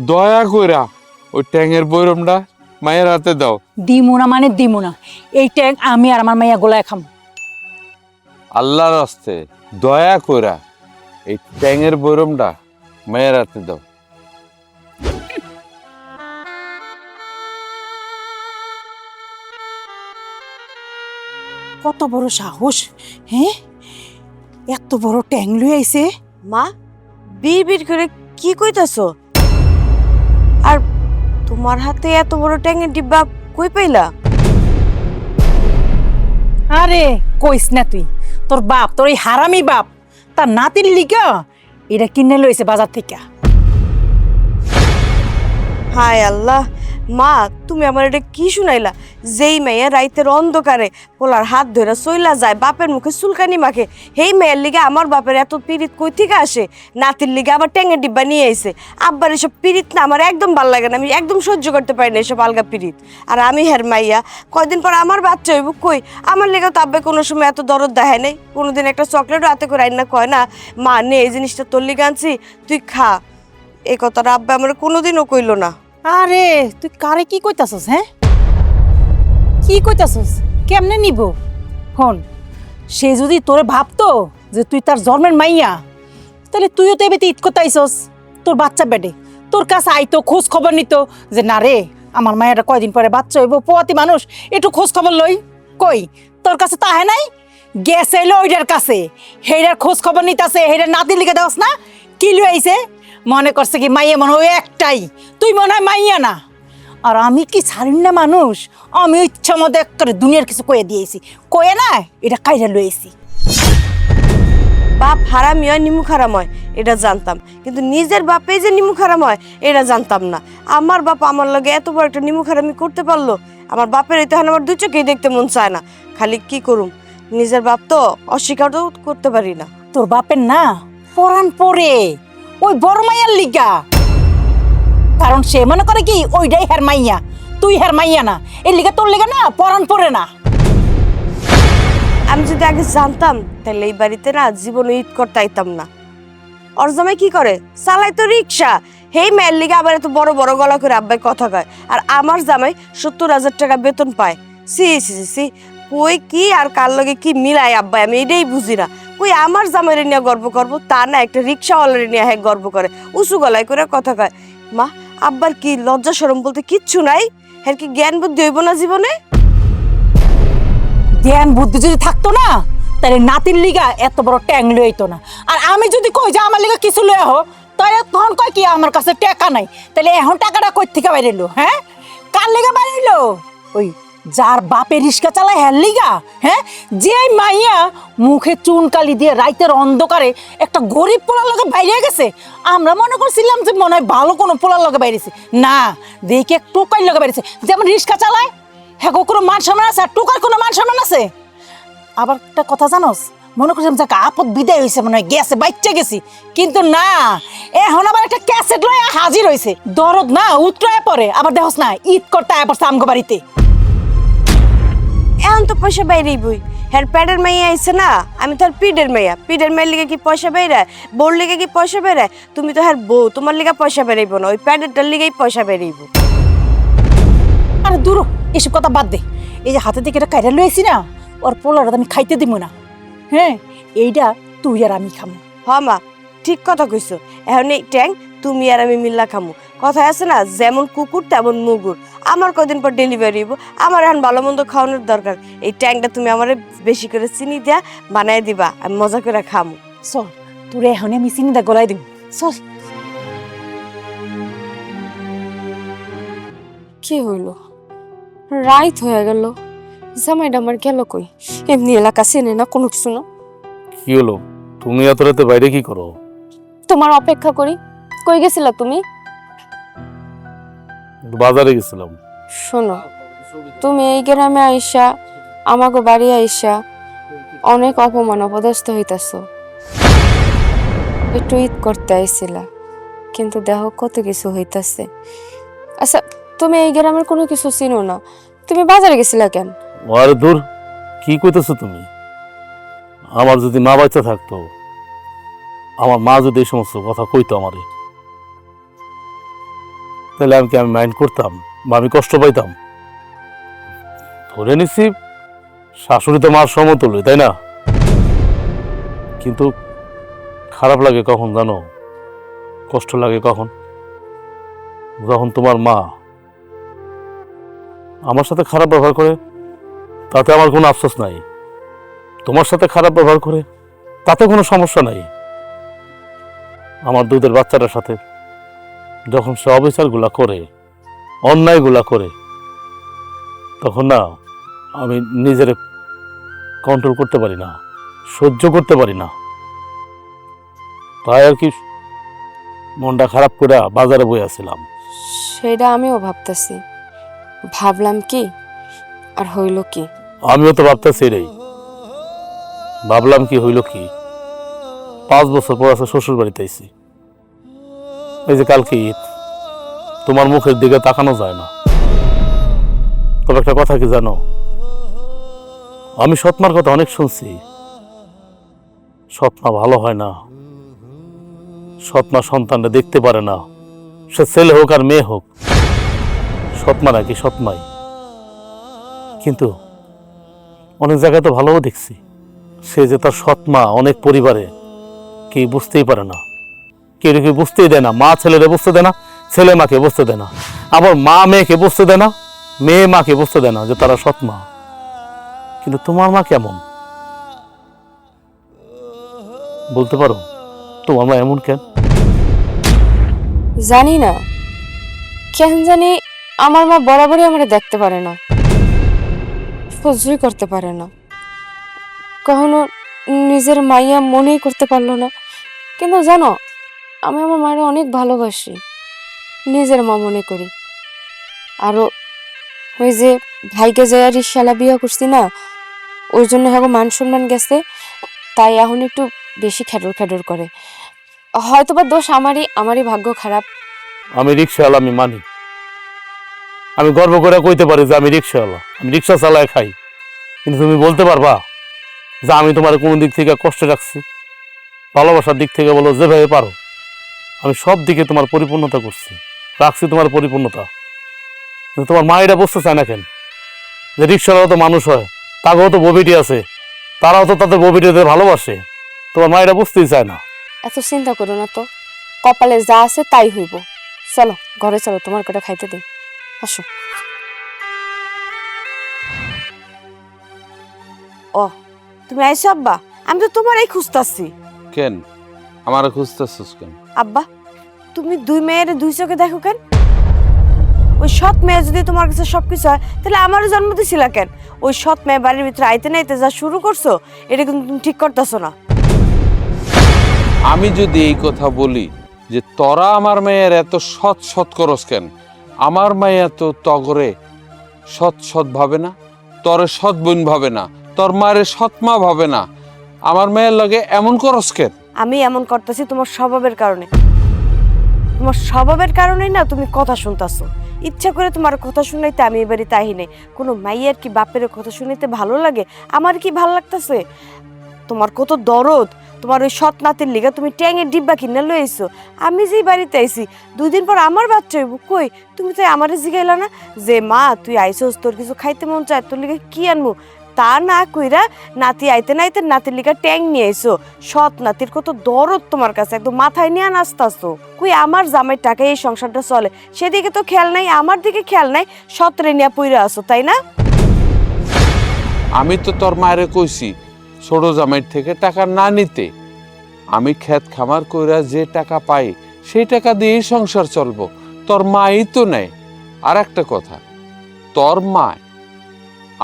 দয়া কইরা ওই ট্যাঙের বৈরমটা মায়ের হাতে দাও। দিমুনা মানে দিমুনা, এই ট্যাং আমি আর আমার মাইয়া গোলায় খাম। আল্লাহর হস্তে দয়া কইরা এই ট্যাঙের বৈরমটা মায়ের হাতে দাও। কত বড় সাহস! হ্যাঁ, এত বড় ট্যাং লুই আইছে। মা, বিড় করে কি কইতাছো? আর তোমার হাতে এত বড় ট্যাঙের ডিব্বা কই পাইলা? আরে কইস না তুই, তোর বাপ, তোর এই হারামি বাপ তার নাতির লিগা এটা কিনে লইছে বাজার থেকে। হায় আল্লাহ, মা তুমি আমার এটা কি শুনাইলা? যেই মেয়ে রাইতের অন্ধকারে পোলার হাত ধরে চইলা যায়, বাপের মুখে চুলকানি মাখে, সেই মেয়ের লিগে আমার বাপের এত পিরিত কই থেকে আসে? নাতির লিগে আবার ট্যাঙের ডিব্বা নিয়ে আইছে। আব্বার এসব পিরিত না আমার একদম ভাল লাগে না, আমি একদম সহ্য করতে পারি না এসব আলগা পিরিত। আর আমি হের মাইয়া, কয়দিন পর আমার বাচ্চা হইব, কই আমার লেগে তো আব্বা কোনো সময় এত দরদ দেখায় নাই। কোনোদিন একটা চকলেটও হাতে করে আইন না, কয় না মা নে এই জিনিসটা তোর লিগে আনছি, তুই খা। এই কথাটা আব্বা আমার কোনোদিনও কইলো না। আরে তুই কারে কি কইতাছস? হ্যাঁ, কি কইতাছস? কেমনে নিব? হন, সে যদি তোরে ভাবতো যে তুই তার জন্মের মাইয়া, তাহলে তুইও তো এবেতে ঈদ করতে আইসস। তোর বাচ্চা বেডে তোর কাছে আইতো, খোঁজ খবর নিত যে না রে আমার মায়েরা কয়দিন পরে বাচ্চা হইব, পোয়াতি মানুষ, একটু খোঁজ খবর লই। কই তোর কাছে তা হ্যাঁ নাই? গেছে এলো ওইটার কাছে, হেইটার খোঁজ খবর নিতাছে, হেইটার নাতির লিখে দেওয়াস না? কি লই আইছে? মনে করছে কি মাইয়া মনে হয় একটাই, তুই মনে হয় মাইয়া না। আর আমি কি ছাড়িন না মানুষ, আমি ইচ্ছা মতো করে দুনিয়ার কিছু কয়ে দিয়েছি, কয়ে না এটা কাইরা লইছি। বাপ হারামি হয়, নিমু খারাম হয় এটা জানতাম, কিন্তু নিজের বাপে যে নিমু খারাম হয় এটা জানতাম না। আমার বাপ আমার লগে এত বড় একটা নিমু খারামি করতে পারলো? আমার বাপের এই তখন আমার দু চোখেই দেখতে মন চায় না। খালি কি করুম, নিজের বাপ তো অস্বীকার তো করতে পারি না। তোর বাপের না পরাণ পরে ওই বড় মাইয়ার লিগা, কারণ সে মনে করে কি ওইটাই হের মাইয়া, তুই হের মাইয়া না, এর লিগা তোর লিগা না পরাণ পরে না। আমি যদি আগে জানতাম তাহলে এই বাড়িতে না জীবনে ঈদ করতে আইতাম না। ওর জামাই কি করে? চালাই তো রিক্সা। হেই মেয়ের লিগে আবার এত বড় বড় গলা করে আব্বাই কথা কয়। আর আমার জামাই 70,000 টাকা বেতন পায়। সি সি সি, কই কি আর কার লগে কি মিলায় আব্বাই, আমি এটাই বুঝি না। কই আমার জামাইরে নিয়ে গর্ব করবো, তা না একটা রিক্সাওয়ালারে নিয়ে হ্যাঁ গর্ব করে, উঁচু গলায় করে কথা কয়। মা, আব্বার কি লজ্জা শরম বলতে কিচ্ছু নাই? হ্যাঁ কি জ্ঞান বুদ্ধি হইব না জীবনে? জ্ঞান বুদ্ধি যদি থাকতো না তাহলে নাতির লিগা এত বড় ট্যাং লইতো না। আর আমি যদি কই যে আমার লিগা কিছু লয়ে আহ, তাহলে তখন কয় কি আমার কাছে টাকা নাই। তাহলে এখন টাকাটা কই থেকে বাইরেলো? হ্যাঁ, কার লিগা বাইরেলো? ওই যার বাপে রিস্কা চালায় হ্যার লিগা, হ্যাঁ? যে মাইয়া মুখে চুন কালি দিয়ে রাইতের অন্ধকারে একটা গরিব পোলার লগে বাইরে গেছে, আমরা মনে করছিলাম যে মনে হয় ভালো কোনো পোলার লগে বাইরেছে। না, দেখে এক টোকাই লগে বাইরেছে। যেমন রিস্কা চালায়, হ্যাঁ কোনো মান সম্মান আছে, আর টোকার কোনো মান সম্মান আছে? আবার একটা কথা জানোস, মনে করছিলাম যে আপদ বিদায় হয়েছে, মনে হয় গেছে, বাইচে গেছি, কিন্তু না, এখন আবার একটা ক্যাসেট লয়ে হাজির হয়েছে। দরদ না উতরায় পড়ে, আবার দেখোস না ঈদ করতে আয় পড়ছে আমগো বাড়িতে। এখন তো পয়সা বাইরেই বই, হ্যাঁ প্যাডের মাইয়া আইছে না, আমি তো আর পিডের মাইয়া, পিডের মাইয়ের লিগে কি পয়সা বেরায়? বউর লিগে কি পয়সা বেরায়? তুমি তো হ্যাঁ বউ, তোমার লিগে পয়সা বেরাইব না, ওই প্যাডেরটার লিগেই পয়সা বেরাইব। আরে দূর, এসব কথা বাদ দে। এই যে হাতে থেকে এটা কাইরা লইছি না, ওর পোলাটা আমি খাইতে দিব না, হ্যাঁ? এইটা তুই আর আমি খামু। হ মা, ঠিক কথা কইছো। এখন এই ট্যাং তুমি আর আমি মিল্লা খামু। কথা আছে না, যেমন কুকুর তেমন মুগুর। আমার কদিন পর ডেলিভারি হইব, আমার এখন ভালো মন্দ খাওয়ানোর দরকার। এই ট্যাংটা তুমি আমার বেশি করে চিনি দিয়া বানাই দিবা, আমি মজা করে খামু। চল, তোর এখন আমি চিনিটা গলাই দিব, চল। কি হইল? রাইত হয়ে গেল, জামাইটা আমার গেল কই? এমনি এলাকা চেনে না, কোনো কিছু না। কি হলো, তুমি এত রাতে বাইরে কি করো? তোমার অপেক্ষা করি। কই গেছিলা তুমি? বাজারে গেছিলাম। শোনো, তুমি এই গ্রামে আইসা, আমাকে বাড়ি আইসা অনেক অপমান অপদস্থ হইতাছ। একটু ঈদ করতে আইছিলা, কিন্তু দেখো কত কিছু হইতাছে। আচ্ছা, তুমি এই গ্রামের কোনো কিছু চিনো না, তুমি বাজারে গেছিলা কেন? আরে দূর, কি কইতেছো তুমি? আমার যদি মা বাচ্চা থাকতো, আমার মা যদি এই সমস্ত কথা কইতো আমারে, তাহলে আমি মাইন্ড করতাম বা আমি কষ্ট পাইতাম? ধরে নিছি শাশুড়ি তো মার সমতুল্য, তাই না? কিন্তু খারাপ লাগে কখন জানো? কষ্ট লাগে কখন? যখন তোমার মা আমার সাথে খারাপ ব্যবহার করে, তাতে আমার কোনো আফসোস নাই। তোমার সাথে খারাপ ব্যবহার করে, তাতে কোনো সমস্যা নাই। আমার দুধের বাচ্চাটার সাথে যখন সে অবিচারগুলা করে, অন্যায়গুলা করে, তখন না আমি নিজের কন্ট্রোল করতে পারি না, সহ্য করতে পারি না। তাই আর কি মনটা খারাপ করে বাজারে বই আসছিলাম। সেটা আমিও ভাবতেছি, ভাবলাম কি আর হইল কি। আমিও তো ভাবতেছি রে, ভাবলাম কি হইল কি। 5 বছর পর আছে শ্বশুর বাড়িতে আইছি। এই যে কালকে ঈদ, তোমার মুখের দিকে তাকানো যায় না। তবে একটা কথা কি জানো, আমি সৎমার কথা অনেক শুনছি। সৎমা ভালো হয় না, সৎমা সন্তানটা দেখতে পারে না, সে ছেলে হোক আর মেয়ে হোক, সৎমা নাকি সৎমাই। কিন্তু অনেক জায়গায় তো ভালোও দেখছি, সে যে তার সৎমা অনেক পরিবারে কেউ বুঝতেই পারে না, কেউ কেউ বুঝতেই দেয় না। মা ছেলেরে বুঝতে দেয় না, ছেলে মাকে বুঝতে দেয় না, আবার মা মেয়েকে বুঝতে দেয় না, মেয়ে মাকে বুঝতে দেয় না যে তারা সৎমা। কিন্তু তোমার মা কেমন বলতে পারো? তোমার মা এমন কেন? জানি না কেন জানি আমার মা বরাবরই আমার দেখতে পারে না, সহ্যই করতে পারে না। কখনো নিজের মাইয়া মনেই করতে পারলো না। কিন্তু জানো, আমি আমার মায়ের অনেক ভালোবাসি, নিজের মা মনে করি। আরো ওই যে ভাইকে যায় রিক্সালা বিয়ে করছি না, ওই জন্য হ্যাঁ মান সম্মান গেছে, তাই এখন একটু বেশি খেডর খেডর করে। হয়তোবা দোষ আমারই ভাগ্য খারাপ। আমি রিক্সাওয়ালা, আমি মানি, আমি গর্ব করে কইতে পারি যে আমি রিক্সাওয়ালা, আমি রিক্সা চালায় খাই। কিন্তু তুমি বলতে পারবা যে আমি তোমার কোন দিক থেকে কষ্ট রাখছি? ভালোবাসার দিক থেকে বলো যেভাবে পারো, আমি সব দিকে তোমার পরিপূর্ণতা করছি, রাখছি তোমার পরিপূর্ণতা। কিন্তু তোমার মা এটা বুঝতে চায় না কেন? যে রিক্সাওয়ালাও তো মানুষ হয়, তাকেও তো ববিটি আছে, তারাও তো তাদের ববিটিতে ভালোবাসে। তোমার মা এটা বুঝতেই চায় না। এত চিন্তা করো না তো, কপালে যা আছে তাই হইব। চলো ঘরে চলো, তোমার কটা খাইতে দিই, আসো। ও তুমি আইছো আব্বা? আমি তো তোমারই খুঁজতাছি। কেন আমার খুঁজতেছিস কেন? আব্বা, তুমি দুই মেয়ের দুই চোখে দেখো কেন? ওই সৎ মেয়ে যদি তোমার কাছে সবকিছু হয় তাহলে আমারও জন্ম দিছিল কেন? ওই সৎ মেয়ে বাড়ির ভিতরে আইতে নাইতে যা শুরু করছো এটা কিন্তু তুমি ঠিক করতেছো না। আমি যদি এই কথা বলি যে তোরা আমার মেয়ের এত সৎ সৎ করস কেন, আমার মেয়ে এত তগরে সৎ সৎ ভাবে না, তোরে সৎ বোন ভাবে না, তোর মায়ের সৎ মা ভাবে না, আমার মেয়ের লগে এমন করস কেন? আমি এমন করতেছি তোমার স্বভাবের কারণে। তোমার স্বভাবের কারণেই না তুমি কথা শুনতাছো। ইচ্ছা করে তোমার কথা শুনাইতে আমি এবারে তাই নেই। কোনো মাইয়ার কি বাপের কথা শুনাইতে ভালো লাগে? আমার কি ভালো লাগতেছে? তোমার কত দরদ, তোমার ওই সৎ নাতির লিগা তুমি ট্যাঙের ডিব্বা কিনে লই আইছো। আমি যেই বাড়িতে আইছি 2 দিন পর আমার বাচ্চা হইব, কই তুমি তো আমারে জিগাইলা না যে মা তুই আইছস তোর কিছু খাইতে মন চায়, তোর লিগা কি আনমু? তা না কইরা নাতি আইতে নাইতে নাতির লিগা ট্যাং নিয়ে আইছো। সৎ নাতির কত দরদ তোমার কাছে, একদম মাথায় নিয়ে নাচতাছো। কই আমার জামাই টাকায় এই সংসারটা চলে, সেদিকে তো খেয়াল নাই, আমার দিকে খেয়াল নাই, সৎরে নিয়ে পইরা আছো, তাই না? আমি তো তোর মায়েরে কইছি ছোট জামাইর থেকে টাকা না নিতে। আমি ক্ষেত খামার কইরা যে টাকা পাই সেই টাকা দিয়েই সংসার চলবো, তোর মাই তো নেই। আর একটা কথা, তোর মা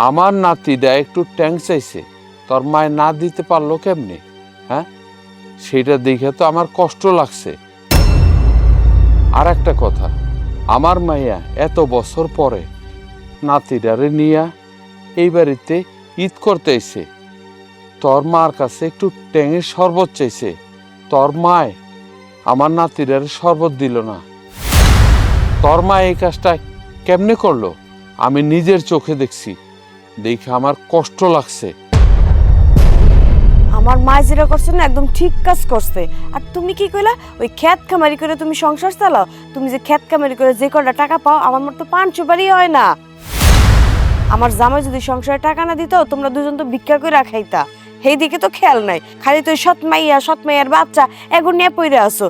আমার নাতিটা একটু ট্যাঙ্ক চাইছে, তোর মায় না দিতে পারলো কেমনে? হ্যাঁ, সেটা দেখে তো আমার কষ্ট লাগছে। আর একটা কথা, আমার মাইয়া এত বছর পরে নাতিটারে নিয়া এই বাড়িতে ঈদ করতে এসে তোর মার কাছে একটু ট্যাঙের শরবত চাইছে, তোর মায় আমার নাতিটারে শরবত দিল না। তোর মা এই কাজটা কেমনে করলো আমি নিজের চোখে দেখছি, দেখে আমার কষ্ট লাগছে। আমার মা যেটা করছে না একদম ঠিক কাজ করছে। আর তুমি কি কইলা ওই ক্ষেত খামারি করে তুমি সংসার চালাও? তুমি যে ক্ষেত খামারি করে যে কটা টাকা পাও আমার মতো তো 5 বাড়ি হয় না। আমার জামাই যদি সংসারে টাকা না দিত তোমরা দুজন তো ভিক্ষা করে খাইতা। সেই দিকে তো খেয়াল নাই, খালি তো সৎ মাইয়ার বাচ্চা এগুলো নিয়ে পইরা আছো।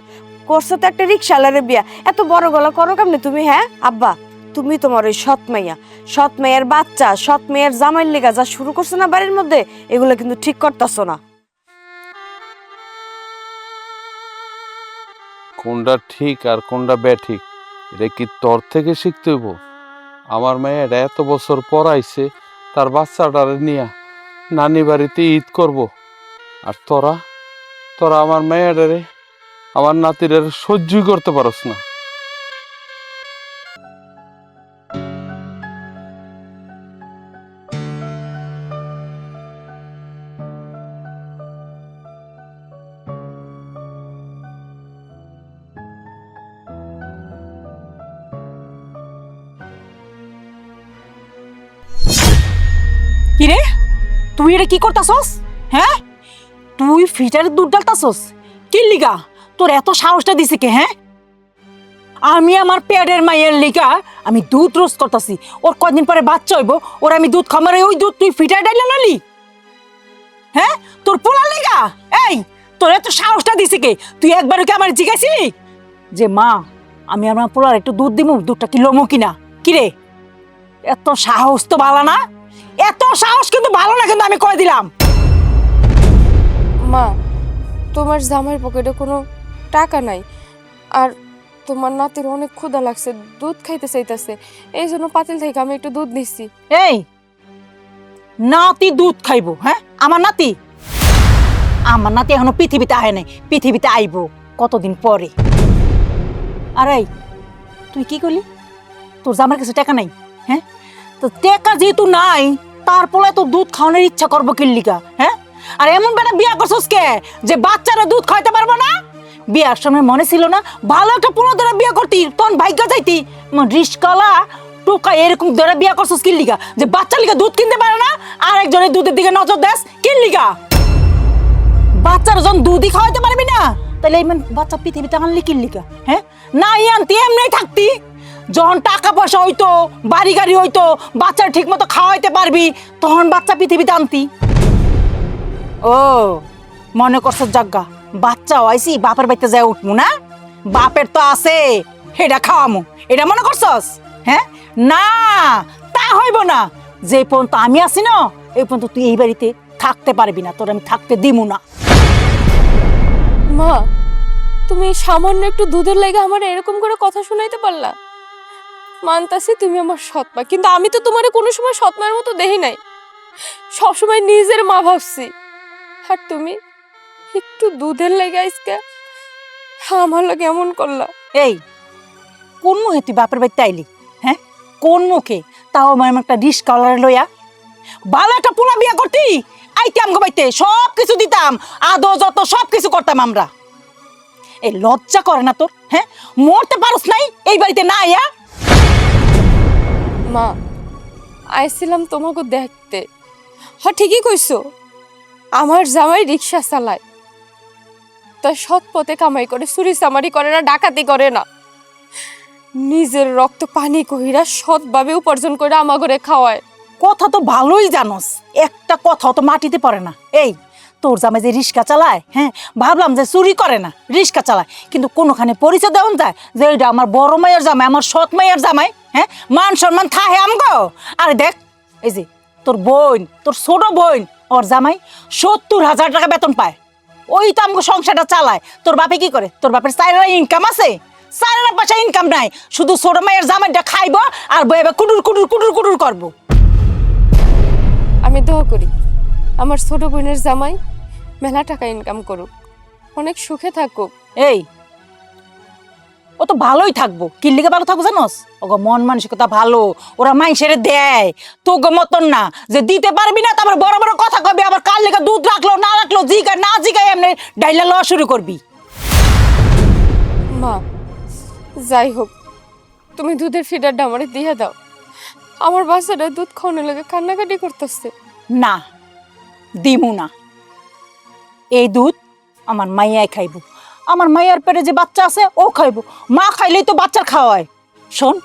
করছো তো একটা রিক্সাওয়ালারে বিয়া, এত বড় গলা করো কেমনে তুমি? হ্যাঁ আব্বা, তুমি তোমার ওই সৎ মাইয়ার বাচ্চা, সৎ মাইয়ার জামাইয়ের লেগা যা শুরু করছো না বাড়ির মধ্যে, এগুলো কিন্তু ঠিক করতেছো না। কোনটা ঠিক আর কোনটা ব্যাঠিক এটা কি তোর থেকে শিখতে হইব? আমার মেয়েটা এত বছর পর আইছে তার বাচ্চাটারে নিয়ে নানি বাড়িতে ঈদ করব, আর তোরা তোরা আমার মেয়েটারে আমার নাতিটারে সহ্যই করতে পারস না। কিরে তুই এটা কি করতাছস? হ্যাঁ, তুই ফিটারে দুধ ডালতাছস কি লিগা? তোর এত সাহসটা দিছে কে? হ্যাঁ, আমি আমার পেটের মায়ের লিগা আমি দুধ রোজ করতাছি, ওর কয়দিন পরে বাচ্চা হইব, ওর আমি দুধ খামারে ওই দুধ তুই ফিটারে ডাইলা ললি? হ্যাঁ, তোর পোলা লিগা? এই তোর এত সাহসটা দিছে কে? তুই একবারও কি আমার জিজ্ঞাসিলি যে মা আমি আমার পোলার একটু দুধ দিমু, দুধটা কি লমু কিনা? কিরে এত সাহস তো ভালো না, এত সাহস কিন্তু ভালো না, কিন্তু আমি কয়ে দিলাম। মা তোমার জামাইয়ের পকেটে কোনো টাকা নাই, আর তোমার নাতির অনেক ক্ষুধা লাগছে, দুধ খাইতে চাইতেছে, এই জন্য পাতিল থেকে আমি একটু দুধ দিচ্ছি। এই নাতি দুধ খাইবো? হ্যাঁ, আমার নাতি এখনো পৃথিবীতে আহে নাই, পৃথিবীতে আইবো কতদিন পরে। আর এই তুই কি করলি? তোর জামার কাছে টাকা নাই? হ্যাঁ, তো টাকা যেহেতু নাই তারপরে তো দুধ খাওয়ানোর ইচ্ছা করবো কিল্লিকা? হ্যাঁ, আর এমন বেটা বিয়া করছস কে যে বাচ্চারা দুধ খাইতে পারবো না? বিয়ার সময় মনে ছিল না ভালো একটা পুরো ধরে বিয়া করতি, তখন ভাগ্য যাইতি। রিস্কালা টোকা এরকম ধরে বিয়া করছস কিল্লিকা যে বাচ্চা লিগা দুধ কিনতে পারে না, আর একজনের দুধের দিকে নজর দেস কিল্লিকা? বাচ্চারা যখন দুধই খাওয়াইতে পারবি না তাহলে এই বাচ্চা পৃথিবীতে আনলি কিল্লিকা? হ্যাঁ, না আনতি এমনি থাকতি। যখন টাকা পয়সা হইতো, বাড়ি গাড়ি হইতো, বাচ্চার ঠিক মতো খাওয়াইতে পারবি, তখন বাচ্চা পৃথিবীতে আনতি। ও মনে করছ জাগা বাচ্চা হইছি বাপের বাড়িতে যায় উঠমু না? বাপের তো আছে, এটা খাওয়ামু, এটা মনে করছস? হ্যাঁ, না তা হইব না। যে পর্যন্ত আমি আছি না এই পর্যন্ত তুই এই বাড়িতে থাকতে পারবি না, তোর আমি থাকতে দিমু না। মা তুমি সামান্য একটু দুধের লাগে আমার এরকম করে কথা শুনাইতে পারলা? মানতাছি তুমি আমার সৎ মা, কিন্তু আমি তো তোমারে কোনো সময় সৎ মায়ের মতো দেখি নাই, সবসময় নিজের মা ভাবছি। আর তুমি একটু দুধের লেগে আজকে আমার লাগে এমন করলা। এই কোন মুখে তুই বাপের বাড়িতে আইলি? হ্যাঁ, কোন মুখে? তাও আমার একটা রিস্কাওয়ালার লইয়া ভালো একটা পোলা বিয়া করতি, আইতাম গো বাইতে, সব কিছু দিতাম, আদো যত সব কিছু করতাম আমরা। এই লজ্জা করে না তোর? হ্যাঁ, মরতে পারস নাই এই বাড়িতে না আইয়া? মা, আইছিলাম তোমাকে দেখতে। হ্যাঁ, ঠিকই কইছো, আমার জামাই রিক্সা চালায়, তাই সৎ পথে কামাই করে, চুরি চামারি করে না, ডাকাতি করে না, নিজের রক্ত পানি কইরা সৎভাবে উপার্জন করে আমা করে খাওয়ায়। কথা তো ভালোই জানোস, একটা কথা তো মাটিতে পড়ে না। এই তোর জামাই যে রিক্সা চালায়, হ্যাঁ ভাবলাম যে চুরি করে না, রিক্সা চালায়, কিন্তু কোনোখানে পরিচয় দেওয়া যায় যে এটা আমার বড় মায়ের জামাই, আমার সৎ মায়ের জামাই? হ্যাঁ, মান সম্মান থাহে আমগো? আরে দেখ, এই যে তোর বোন, তোর ছোট বোন, ওর জামাই 70,000 টাকা বেতন পায়, ওই তো আমগো সংসারটা চালায়। তোর বাপে কি করে? তোর বাপের চাইরা ইনকাম আছে? চাইরা পয়সা ইনকাম নাই, শুধু ছোট মায়ের জামাইটা খাইবো আর বইবে কুটুর কুটুর কুটুর কুটুর করবো। আমি দোয়া করি আমার ছোট বোনের জামাই মেলা টাকা ইনকাম করুক, অনেক সুখে থাকুক। এই ও তো ভালোই থাকবো, কি লিগে ভালো থাকবো জানোস? ওগো মন মানসিকতা ভালো, ওরা মাইসেরে দেয়, তোগো মতন না যে দিতে পারবি না তারপর বড় বড় কথা কবি, আবার কার লিগে দুধ রাখলো না রাখলো জিগা না জিগাই এমনি ডাইলা লওয়া শুরু করবি। মা, যাই হোক, তুমি দুধের ফিডারটা আমারে দিয়ে দাও, আমার বাচ্চাটা দুধ খাওয়ানোর লাগে কান্নাকাটি করতেছে। না, দিমু না, এই দুধ আমার মাইয়াই খাইব, আমার মাইয়ার পেটে যে বাচ্চা আছে ও খাইব, মা খাইলেই তো বাচ্চার খাওয়ায়। শোন,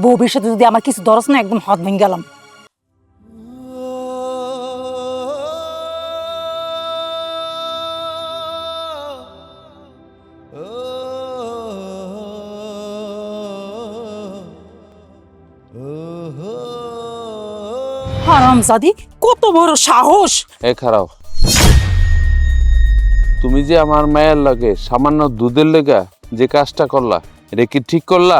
ভবিষ্যতে যদি আমার কিছু দরস না, একদম হাত ভেঙে গেলাম। হারামজাদি, কত বড় সাহস! এ খারাপ, তুমি যে আমার মায়ের লাগে সামান্য দুধের লেগা যে কাজটা করলা, এটা কি ঠিক করলা?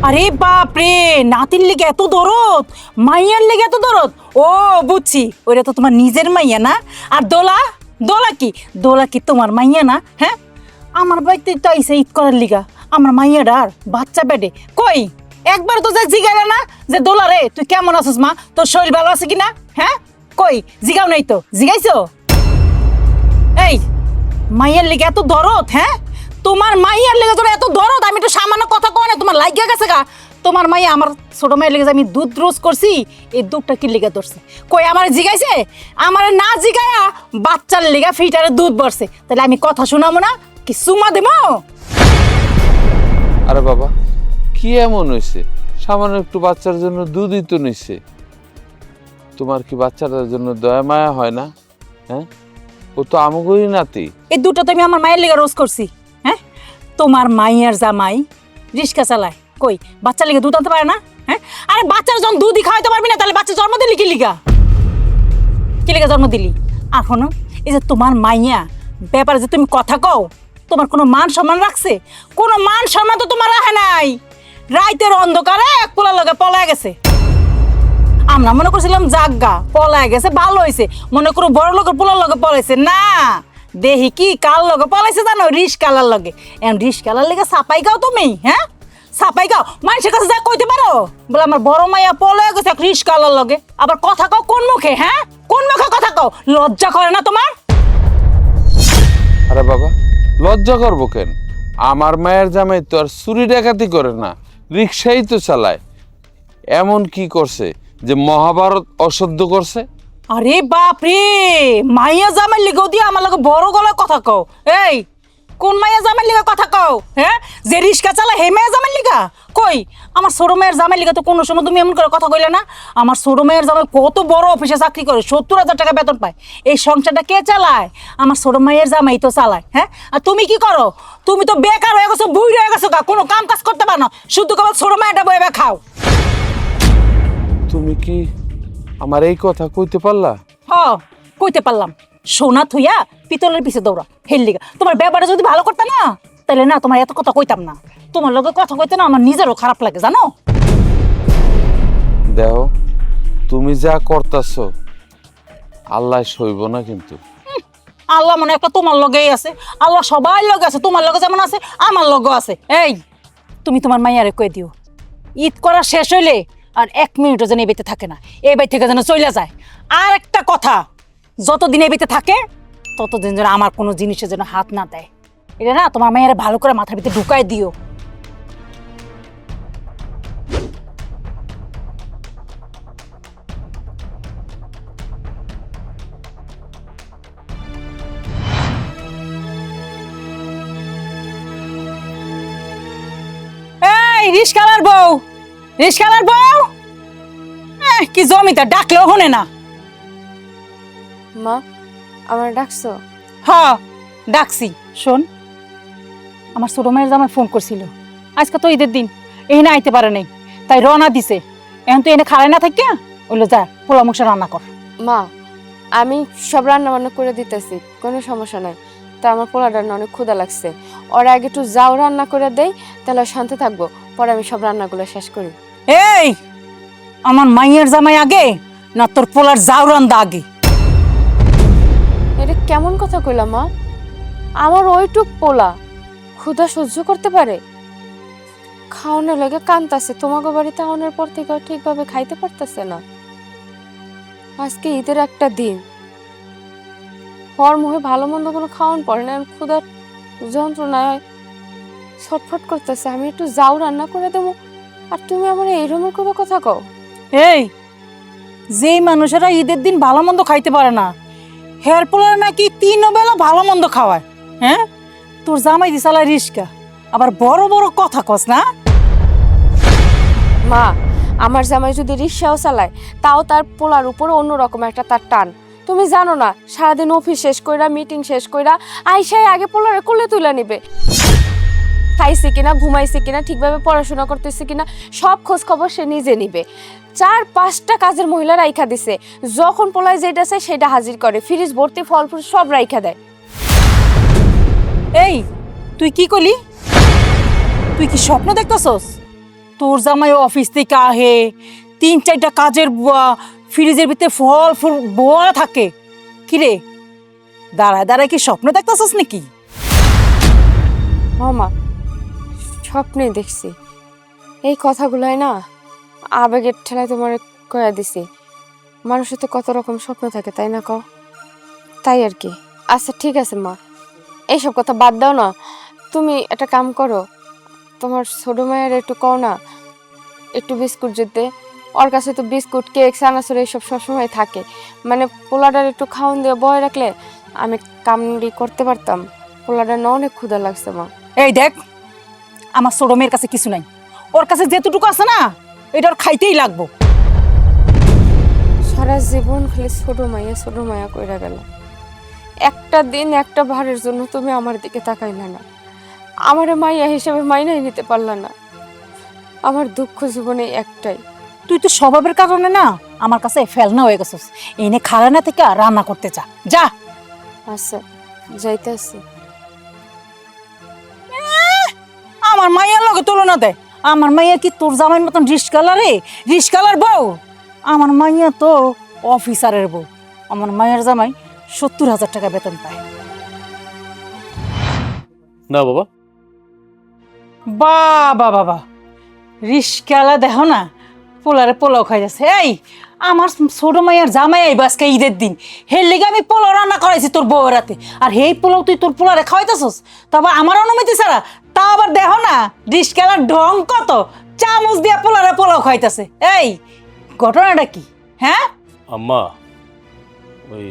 আরে বাপ রে, নাতির লেগে এত দরদ, মাইয়ার লেগে এত দরদ। ও বুঝছি, ওইটা তো তোমার নিজের মাইয়া না। আর দোলা, দোলা কি, দোলা কি তোমার মাইয়া না? হ্যাঁ, আমার বাড়িতে তো আইসে ঈদ করার লিগা, আমার মাইয়াডার বাচ্চা পেটে। কই একবার তো যা জিগাইলা না যে দোলা রে তুই কেমন আছিস মা, তোর শরীর ভালো আছে কিনা? হ্যাঁ, কই জিগাও নাই তো, জিগাইছো? এই মাইয়ার লেগে এত দরদ? হ্যাঁ, তোমার মাইয়ার লেগে তোর এত দরদ, আমি তো সামান্য কথা কয় না, তোমার লাগিয়া গেছে গা। তোমার মাইয়া আমার ছোট মায়ের লেগে আমি দুধ রোজ করছি, এই দুধটা কি লেগে ধরছে? কই আমার জিগাইছে? আমার না জিগায়া বাচ্চার লেগে ফিটারে দুধ ভরছে, তাহলে আমি কথা শোনাবো না কি সুমা দেবো? আরে বাবা, কি এমন হয়েছে? সামান্য একটু বাচ্চার জন্য দুধই তো নিচ্ছে, তোমার কি বাচ্চাটার জন্য দয়া মায়া হয় না? হ্যাঁ, ও তো আমগোই নাতি। এই দুটো তো আমি আমার মায়ের লেগে রোজ করছি। হ্যাঁ, তোমার মাইয়ার জামাই রিক্সা চালায়, কই বাচ্চার লেগে দুধ আনতে পারে না? হ্যাঁ, আরে বাচ্চার যখন দুধই খাওয়াইতে পারবি না, তাহলে বাচ্চা জন্ম দিলি কি লিগা? কি লিগা জন্ম দিলি? এখনো এই যে তোমার মাইয়া ব্যাপারে যে তুমি কথা কও, তোমার কোনো মান সম্মান রাখছে? কোনো মান সম্মান তো তোমার রাখে নাই। রাইতের অন্ধকারে এক পোলার লগে পলায় গেছে, আমরা মনে করছিলাম জাগা পলায় গেছে, ভালো হয়েছে, মনে করো বড় লোকের পোলার লগে পলাইছে। না, দেহি কি কার লগে পলাইছে জানো? রিস্কালার লগে। এখন রিস্কালার লেগে সাপাই গাও তুমি? হ্যাঁ, সাপাই গাও, মানুষের কাছে যা কইতে পারো বলে আমার বড় মাইয়া পলায় গেছে রিস্কালার লগে? আবার কথা কও কোন মুখে? হ্যাঁ, কোন মুখে কথা কও? লজ্জা করে না তোমার? আরে বাবা, লজ্জা করবো কেন? আমার মায়ের জামাই তো আর চুরি ডাকাতি করে না, রিক্সাই তো চালায়। এমন কি করছে যে মহাভারত অসহ্য করছে? আরে বাপ রে, মাইয়া জামাই লিগেও দিয়ে আমার লগে বড় গলায় কথা কও। এই কোন মাইয়া জামাই লিগা কথা কও? হ্যাঁ, যে রিক্সা চালা হে মাইয়া জামাই লিগা? কই আমার ছোট মায়ের জামাই লিগা তো কোনো সময় তুমি এমন করে কথা কইলে না। আমার ছোট মায়ের জামাই কত বড় অফিসে চাকরি করে, 70,000 টাকা বেতন পায়। এই সংসারটা কে চালায়? আমার ছোট মায়ের জামাই তো চালায়। হ্যাঁ, আর তুমি কি করো? তুমি তো বেকার হয়ে গেছো, বুড়ি হয়ে গেছো, কোনো কাম কাজ করতে পারো না, শুধু কেবল ছোট মায়েরটা বইবে খাও। তুমি কি আমার এই কথা কইতে পারলা? হ, কইতে পারলাম। সোনা থুইয়া পিতলের পিছে দৌড়া, হেল লিগা। তোমার ব্যাপারটা যদি ভালো করতে না, তাইলে না তোমার এত কথা কইতাম না। তোমার লগে কথা কইতে না আমার নিজেরও খারাপ লাগে জানো। দেখো তুমি যা করতেছ আল্লাহ সইব না কিন্তু। আল্লাহ মনে একটা তোমার লগেই আছে, আল্লাহ সবাই লগে আছে, তোমার লগে যেমন আছে আমার লগেও আছে। এই তুমি তোমার মাইয়ারে কই দিও ঈদ করা শেষ হইলে আর 1 মিনিটও যেন এই বাড়িতে থাকে না, এই বাড়ি থেকে যেন চলে যায়। আর একটা কথা, যতদিন এই বাড়িতে থাকে ততদিন যেন আমার কোনো জিনিসে যেন হাত না দেয়। এটা না তোমার মাইয়ারে ভালো করে মাথার ভিতরে ঢুকাই দিও। এই রিস্কালার বউ, রিস্কালার বউ, কি জমিটা ডাকলেও হনে না। মা আমার ডাকছো? হ্যাঁ ডাকছি। শোন, আমার ছোট মায়ের জামাই ফোন করছিল, আজকে তো ঈদের দিন এখানে আইতে পারে নাই, তাই রওনা দিছে। এখন তো এনে খাড়াই না থাকিয়া ওইলো যা পোলা মুখে রান্না কর। মা আমি সব রান্না বান্না করে দিতেছি, কোনো সমস্যা নাই। তা আমার পোলাটার না অনেক ক্ষুধা লাগছে, ওর আগে একটু যাও রান্না করে দেই, তাহলে শান্তি থাকবো। পরে আমি সব রান্নাগুলো শেষ করি। এই আমার মাইয়ের জামাই আগে না তোর পোলার জাউরান্দা আগে? এটা কেমন কথা কইলা মা? আমার ওইটুক পোলা ক্ষুধা সহ্য করতে পারে? খাওয়ানোর লাগে কান্তাছে, তোমাকে বাড়িতে আনার পর থেকে ঠিকভাবে খাইতে পারতেছে না। আজকে ঈদের একটা দিন, ওর মুখে ভালো মন্দ কোনো খাওয়ান পড়ে না, ক্ষুধার যন্ত্রণায় ছটফট করতেছে। আমি একটু যাও রান্না করে দেবো, আর তুমি আমার এইরকম করে কথা কও? এই যেই মানুষেরা ঈদের দিন ভালো মন্দ খাইতে পারে না, হের পোলার নাকি 3 বেলা ভালো মন্দ খাওয়ায়। হ্যাঁ, তোর জামাই দি চালায় রিস্কা, আবার বড় বড় কথা কস না। মা আমার জামাই যদি রিক্সাও চালায়, তাও তার পোলার উপর অন্যরকম একটা তার টান। তুমি জানো না, সারাদিন অফিস শেষ কইরা মিটিং শেষ কইরা আইসাই আগে পোলারে কোলে তুলে নিবে। খাইছে কিনা, ঘুমাইছে কিনা, ঠিকভাবে পড়াশোনা করতেছে কিনা, সব খোঁজ খবর সে নিজে নিবে। 4-5টা কাজের মহিলা রাইখা দিছে, যখন পোলায় যেটা চায় সেটা হাজির করে, ফ্রিজ ভর্তি ফল ফুল সব রাইখা দেয়। এই তুই কি করলি? তুই কি স্বপ্ন দেখতেছস? তোর জামাই অফিস থেকে আহে, 3-4টা কাজের ফ্রিজের ভিতরে ফল ফুল বোয়া থাকে। কিরে দাঁড়ায় দাঁড়ায় কি স্বপ্ন দেখতেছস নাকি? মামা স্বপ্নে দেখছি, এই কথাগুলাই না আবেগের ঠেলায় তোমার কয়া দিছি। মানুষের তো কত রকম স্বপ্ন থাকে, তাই না কও? তাই আর কি। আচ্ছা ঠিক আছে মা, এইসব কথা বাদ দাও না। তুমি একটা কাম করো, তোমার ছোট মায়ের একটু কও না একটু বিস্কুট যেতে। ওর কাছে তো বিস্কুট, কেক, চানাচুর এইসব সবসময় থাকে। মানে পোলাটার একটু খাওয়ান দিয়ে বয়ে রাখলে আমি কামড়ি করতে পারতাম। পোলাটার না অনেক ক্ষুধা লাগছে মা। এই দেখ, আমার ছোট মেয়ের কাছে কিছু নাই, ওর কাছে যেটুকু আছে না এটা ওর খাইতেই লাগবো। সারা জীবন খালি ছোট মায়া কইরা গেল। একটা দিন একটা ভারের জন্য তুমি আমার দিকে তাকাইলে না, আমারে মাইয়া হিসেবে মাইনাই নিতে পারলা না। আমার দুঃখ জীবনে একটাই। তুই তো স্বভাবের কারণে না আমার কাছে ফেলনা হয়ে গেছিস। এনে খাড়া না থেকে রান্না করতে যা যা। আচ্ছা যাইতে আসছি। আমার মাইয়ার লগে তুলনা দেয়। আমার মাইয়া কি তোর জামাইয়ের মতন রিস্কালারে? রিস্কালার বউ? আমার মাইয়া তো অফিসারের বউ। আমার মায়ের জামাই 70,000 টাকা বেতন পায়। না বাবা, বাবা বাবা, রিস্কালা দেখো না পোলারে পোলাও খাই যাচ্ছে। এই আমার ছোট মাইয়ার জামাই আইব আজকে ঈদের দিন, হের লেগে আমি পোলাও রান্না করাইছি তোর বউয়ের রাতে। আর হেই পোলাও তুই তোর পোলারে খাওয়াইতেছস, তারপর আমার অনুমতি ছাড়া। তা আবার দেখো না রিস্কালার ঢং কত, চামচ দিয়া পোলারে পোলাও খাইতেছে। এই ঘটনাটা কি? হ্যাঁ আম্মা, ওই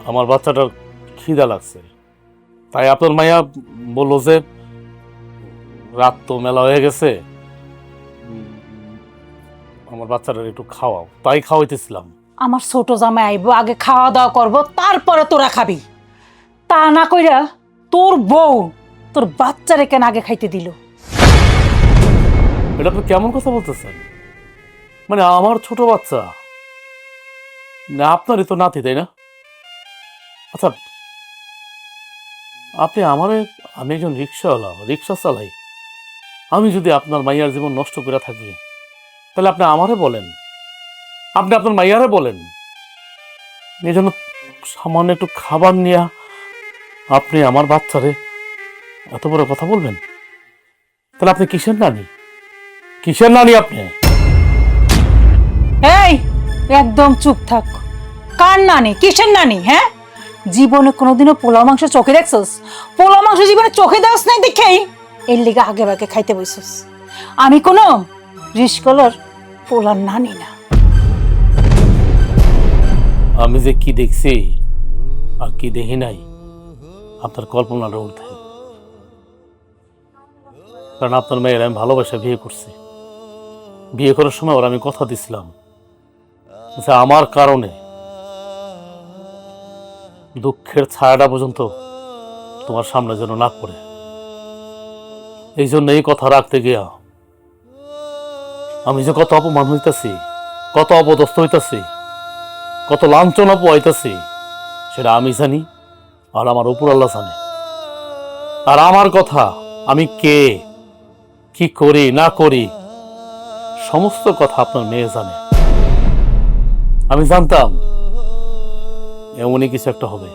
আমার বাচ্চাটার খিদা লাগছে, তাই আপনার মাইয়া বললো যে রাত তো মেলা হয়ে গেছে, আমার বাচ্চাটার একটু খাওয়াও, তাই খাওয়াইতেছিলাম। আমার ছোট জামাই আইব, আগে খাওয়া দাওয়া করবো, তারপরে তোরা খাবি। তা না কইরা তোর বউ তোর বাচ্চারে কেন আগে খাইতে দিল? এটা আপনি কেমন কথা বলতেছেন? মানে আমার ছোট বাচ্চা না, আপনারই তো নাতি, তাই না? আচ্ছা আপনি আমারে, আমি একজন রিক্সাওয়ালা, রিক্সা চালাই। আমি যদি আপনার মাইয়ার জীবন নষ্ট করে থাকি, তাহলে আপনি আমারে বলেন, আপনি আপনার মাইয়ারে বলেন। এই জন্য সামান্য একটু খাবার নিয়ে আপনি আমার বাচ্চারে এত বড় কথা বলবেন? তাহলে আপনি কিসের নানি? কিসের নানি আপনি? এই একদম চুপ থাক। কার নানি, কিসের নানি? হ্যাঁ, জীবনে কোনোদিনও পোলাও মাংস চোখে দেখছস? পোলাও মাংস জীবনে চোখে দেওয়াস নাই দেখেই এর লিগে আগে বাগে খাইতে বসছস। আমি কোনো রিস্কলার পোলার নানি না। আমি যে কি দেখছি আর কি দেখি নাই আপনার কল্পনার ঊর্ধ্বে। কারণ আপনার মেয়ের আমি ভালোবাসা বিয়ে করছি। বিয়ে করার সময় ওর আমি কথা দিছিলাম যে আমার কারণে দুঃখের ছায়াটা পর্যন্ত তোমার সামনে যেন না পড়ে। এই জন্য এই কথা রাখতে গিয়া আমি যে কত অপমান হইতাছি, কত অপদস্থ হইতাছি, কত লাঞ্ছনা পোয়াইতাছি, সেটা আমি জানি আর আমার উপর আল্লাহ জানে। আর আমার কথা, আমি কে, কি করি না করি, সমস্ত কথা আপনার মেয়ে জানে। আমি জানতাম এমনই কিছু একটা হবে,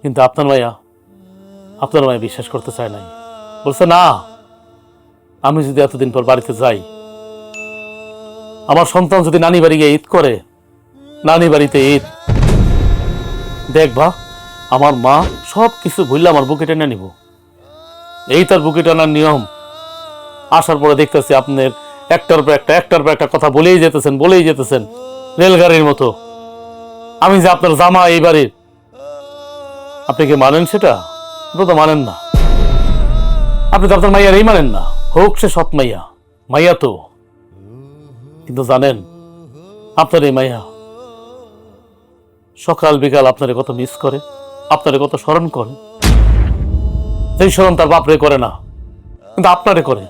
কিন্তু আপনার মাইয়া বিশ্বাস করতে চায় নাই। বলছে না, আমি যদি এতদিন পর বাড়িতে যাই, আমার সন্তান যদি নানি বাড়ি গিয়ে ঈদ করে, নানি বাড়িতে ঈদ দেখবা, আমার মা সব কিছু ভুললে আমার বুকে টেনে নিব। এই তার বুকে টানার নিয়ম। আসার পরে দেখতেছি আপনার একটার পর একটা কথা বলেই যেতেছেন রেলগাড়ির মতো। আমি যে আপনার জামা এই বাড়ির, আপনি কি মানেন সেটা? আপনি তো মানেন না। আপনি তো আপনার মাইয়ার এই মানেন না, হোক সে সৎ মাইয়া, মাইয়া তো। কিন্তু জানেন, আপনার এই মাইয়া সকাল বিকাল আপনারে কত মিস করে, আপনারে কত স্মরণ করে। সেই স্মরণ তার বাপরে করে না, কিন্তু আপনারে করে,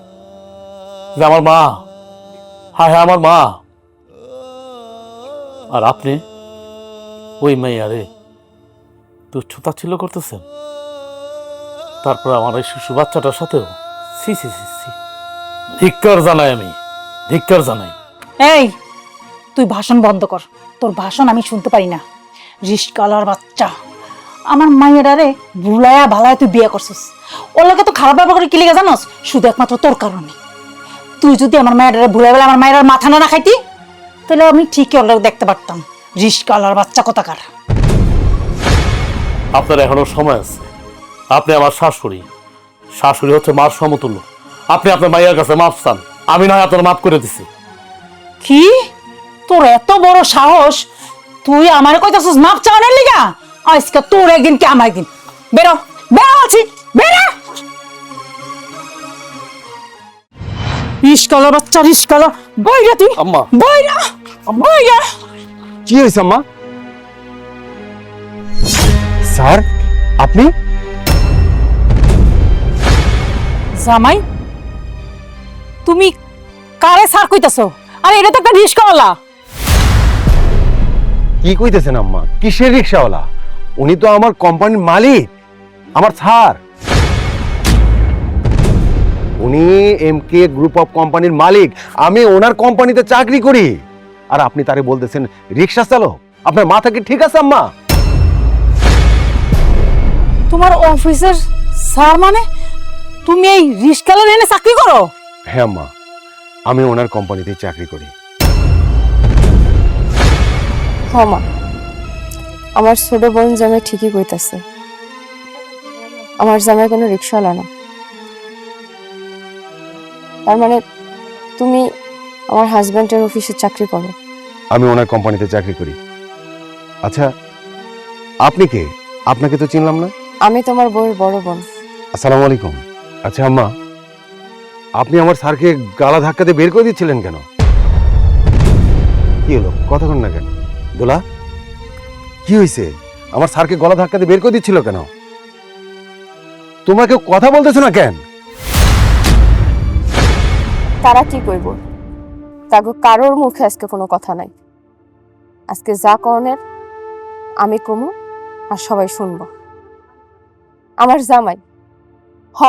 যে আমার মা, হ্যাঁ আমার মা। আর আপনি ওই মাইয়ারে তুচ্ছতা ছিল করতেছেন। তারপর আমার এই শিশু বাচ্চাটার সাথেও সি সি সি সি, ধিক্কার জানাই, আমি ধিক্কার জানাই। এই তুই ভাষণ বন্ধ কর, তোর ভাষণ আমি শুনতে পারি না। রিস্কালার বাচ্চা, আমার মাইয়ারে ভুলায়া ভালায় তুই বিয়ে করছিস। ওর লোকে তো খারাপ ব্যবহার করে কি লিগে জানোস? শুধু একমাত্র তোর কারণে। তুই যদি আমার মায়ের ভুলাই বেলা আমার মায়ের মাথা না খাইতি, তাহলে আমি ঠিকই ওর লোক দেখতে পারতাম। রিস্কালার বাচ্চা কোথাকার। আপনার এখনো সময় আছে। আপনি আমার শাশুড়ি, শাশুড়ি হচ্ছে মার সমতুল্য। আপনি আপনার মাইয়ার কাছে মাফ চান, আমি না হয় আপনার মাফ করে দিছি। কি তোর এত বড় সাহস, তুই আমার কইতাছিস মাপ চাওয়ানোর লিগা? আজকে তোর একদিন কি আমার একদিন। বেরো বেরো আছি, বেরো। রিস্কালা বাচ্চা, রিস্কালা বইরা তুই, আম্মা। বইরা বইরা। কি হয়েছে আম্মা? স্যার আপনি? জামাই, তুমি কারে সার কইতাছো? আরে এটা তো একটা রিস্কাওয়ালা। কি কইতেছেন আম্মা? কিসের রিক্সাওয়ালা? উনি তো আমার কোম্পানির মালিক, আমার স্যার। উনি এমকে গ্রুপ অফ কোম্পানির মালিক, আমি ওনার কোম্পানিতে চাকরি করি। আর আপনি তারে বলতেছেন রিক্সা চালক? আপনার মাথা কি ঠিক আছে আম্মা? তোমার অফিসের স্যার মানে তুমি এই রিস্কাওয়ালার এনে চাকরি করো? হ্যাঁ আম্মা, আমি ওনার কোম্পানিতে চাকরি করি। হমা, আমার ছোট বোন জামাই ঠিকই কইতাছে, আমার জামাই কোনো রিক্সাওয়ালা না। তার মানে তুমি আমার হাজব্যান্ডের অফিসে চাকরি করো? আমি ওনার কোম্পানিতে চাকরি করি। আচ্ছা আপনি কে? আপনাকে তো চিনলাম না। আমি তোমার বউয়ের বড় বোন। আসসালামু আলাইকুম। আচ্ছা আম্মা, আপনি আমার স্যারকে গালা ধাক্কা দিয়ে বের করে দিচ্ছিলেন কেন? কি হলো, কথা কন না কেন? দোলা, কি হয়েছে? আমার স্যারকে গলা ধাক্কা দিয়ে বের করে দিচ্ছিল কেন? তোমরা কেউ কথা বলতেছো না কেন? তারা কি কইব? তাগো কারোর মুখে আজকে কোনো কথা নাই। আজকে যা করণের আমি কমু আর সবাই শুনবো। আমার জামাই। হ,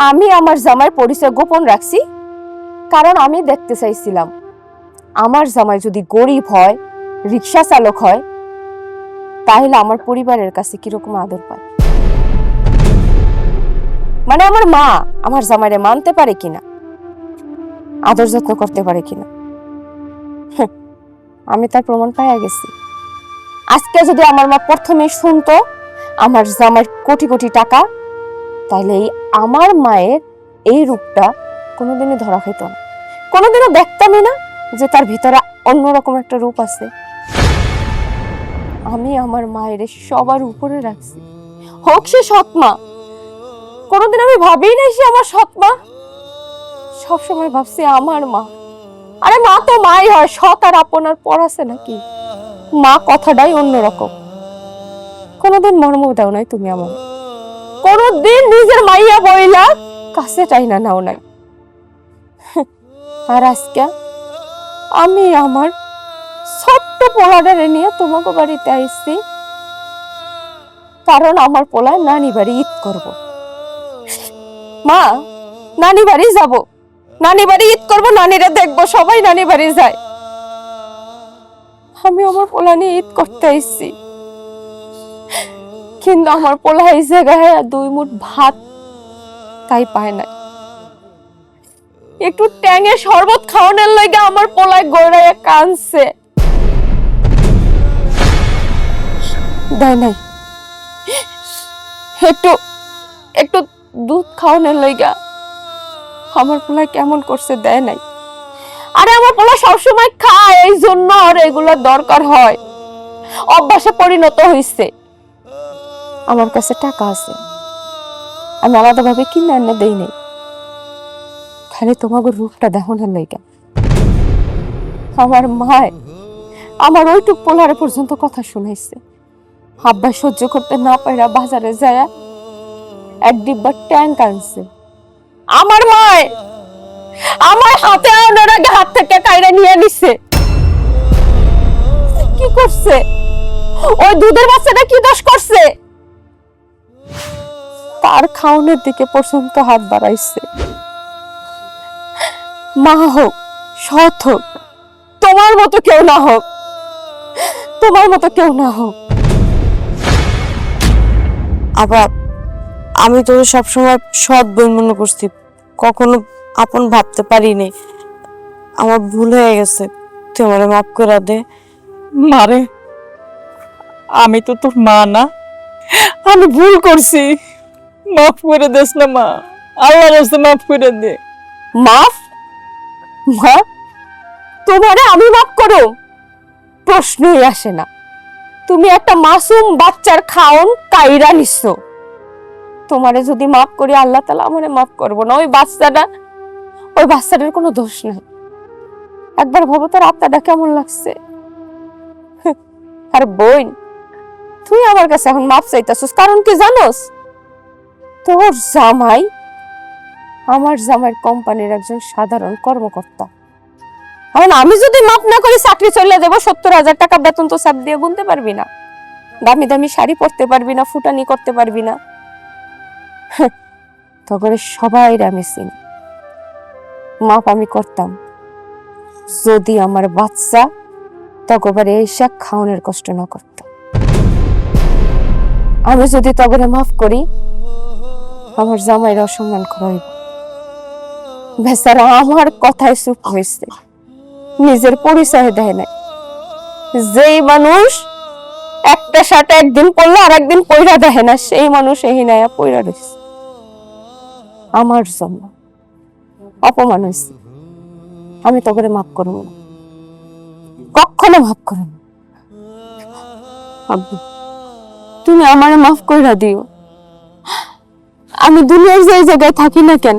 আমি আমার জামাইয়ের পরিচয় গোপন রাখছি, কারণ আমি দেখতে চাইছিলাম আমার জামাই যদি গরিব হয়, রিক্সা চালক হয়, তাহলে আমার পরিবারের কাছে কিরকম আদর পায়। মানে আমার মা আমার জামাইরে মানতে পারে কিনা, আদর যত্ন করতে পারে কিনা। আমি তার প্রমাণ পাইয়া গেছি। আজকে যদি আমার মা প্রথমে শুনতো আমার জামাইয়ের কোটি কোটি টাকা, তাহলে এই আমার মায়ের এই রূপটা কোনোদিনই ধরা হইতো না, কোনোদিনও দেখতামই না যে তার ভিতরে অন্যরকম একটা রূপ আছে। আমি আমার মায়ের সবার উপরে রাখছি, হোক সে সৎমা। কোনোদিন আমি ভাবিই নাই সে আমার সৎমা, সবসময় ভাবছি আমার মা। আরে মা তো মাই হয়, সৎ আর আপনার পর আছে নাকি? মা কথাটাই অন্যরকম। কোনোদিন মর্ম দাও নাই তুমি আমার, কোনোদিন নিজের মাইয়া বইলা কাছে চাই না নাও নাই। আর আজকে আমি আমার ছোট্ট পোলাটারে নিয়ে তোমাকে বাড়িতে আইছি, কারণ আমার পোলায় নানি বাড়ি ঈদ করব। মা, নানি বাড়ি যাব, নানি বাড়ি ঈদ করব, নানিরা দেখবো, সবাই নানি বাড়ি যায়। আমি আমার পোলা নিয়ে ঈদ করতে আইছি, কিন্তু আমার পোলা এই জায়গায় 2 মুঠ ভাত তাই পায় না। একটু ট্যাঙে শরবত খাওয়ানোর লাগে আমার পোলায় গড়াইয়া কানছে, দেয় নাই। একটু একটু দুধ খাওয়ানোর লাগা আমার পোলা কেমন করছে, দেয় নাই। আরে আমার পোলা সবসময় খায়, এই জন্য আর এগুলো দরকার হয়, অভ্যাসে পরিণত হইছে। আমার কাছে টাকা আছে, আমি আলাদা ভাবে কিনে এনে দেই নাই, খালি তোমাকে রূপটা দেখো না লাগা। আমার মায় আমার ওইটুক পোলারে পর্যন্ত কথা শুনাইছে। আব্বা সহ্য করতে না পারা বাজারে যায় 1 ডিব্বা ট্যাঙ্ক আনছে। আমার মায় আমার হাতে আনার আগে হাত থেকে কাইরা নিয়ে নিছে। কি করছে ওই দুধের বাচ্চাটা? কি দোষ করছে? তার খাওনের দিকে পর্যন্ত হাত বাড়াইছে। মা হোক, সৎ হোক, তোমার মতো কেউ না হোক, তোমার মতো কেউ না হোক। আবার আমি তোর সবসময় সৎ বোন মনে করছি, কখনো আপন ভাবতে পারিনি। আমার ভুল হয়ে গেছে, তুই আমারে মাফ করে দে। মারে, আমি তো তোর মা না, আমি ভুল করছি, মাফ করে দেস না মা, আল্লাহর রাস্তে মাফ করে দে। মাফ? মা, তোমারে আমি মাফ করো? প্রশ্নই আসে না। তুমি একটা মাসুম বাচ্চার খাওন কাইরা নিচ্ছ, তোমারে যদি মাফ করি আল্লাহ তাআলা আমারে মাফ করবো না? ওই বাচ্চাটার কোনো দোষ নাই। একবার ভাবো তার আত্মাটা কেমন লাগছে। আর বোন, তুই আমার কাছে এখন মাফ চাইতাছিস, কারণ কি জানোস? তোর জামাই আমার জামাইয়ের কোম্পানির একজন সাধারণ কর্মকর্তা। এখন আমি যদি মাফ না করি চাকরি চলে যাবো, 70,000 টাকা বেতন তো চাপ দিয়ে গুনতে পারবি না, দামি দামি শাড়ি পরতে পারবি না, ফুটানি করতে পারবি না। তখন সবাই আমি চিনি। মাপ আমি করতাম যদি আমার বাচ্চা তগবারে এসে খাওয়ানোর কষ্ট না করত। আমি যদি তগরে মাফ করি, আমার জামাইয়ের অসম্মান করাইব। বেচারা আমার কথায় চুপ হয়েছে, নিজের পরিচয় দেয় নাই। যেই মানুষ একটা শার্ট একদিন পরলে আর একদিন পয়রা দেয় না, সেই মানুষ এই নায়া পয়রা রয়েছে। আমার জন্য অপমান হয়েছে, আমি তো করে মাফ করব না, কখনো মাফ করব না। আব্বু, তুমি আমারে মাফ কইরা দিও। আমি দুনিয়ার যে জায়গায় থাকি না কেন,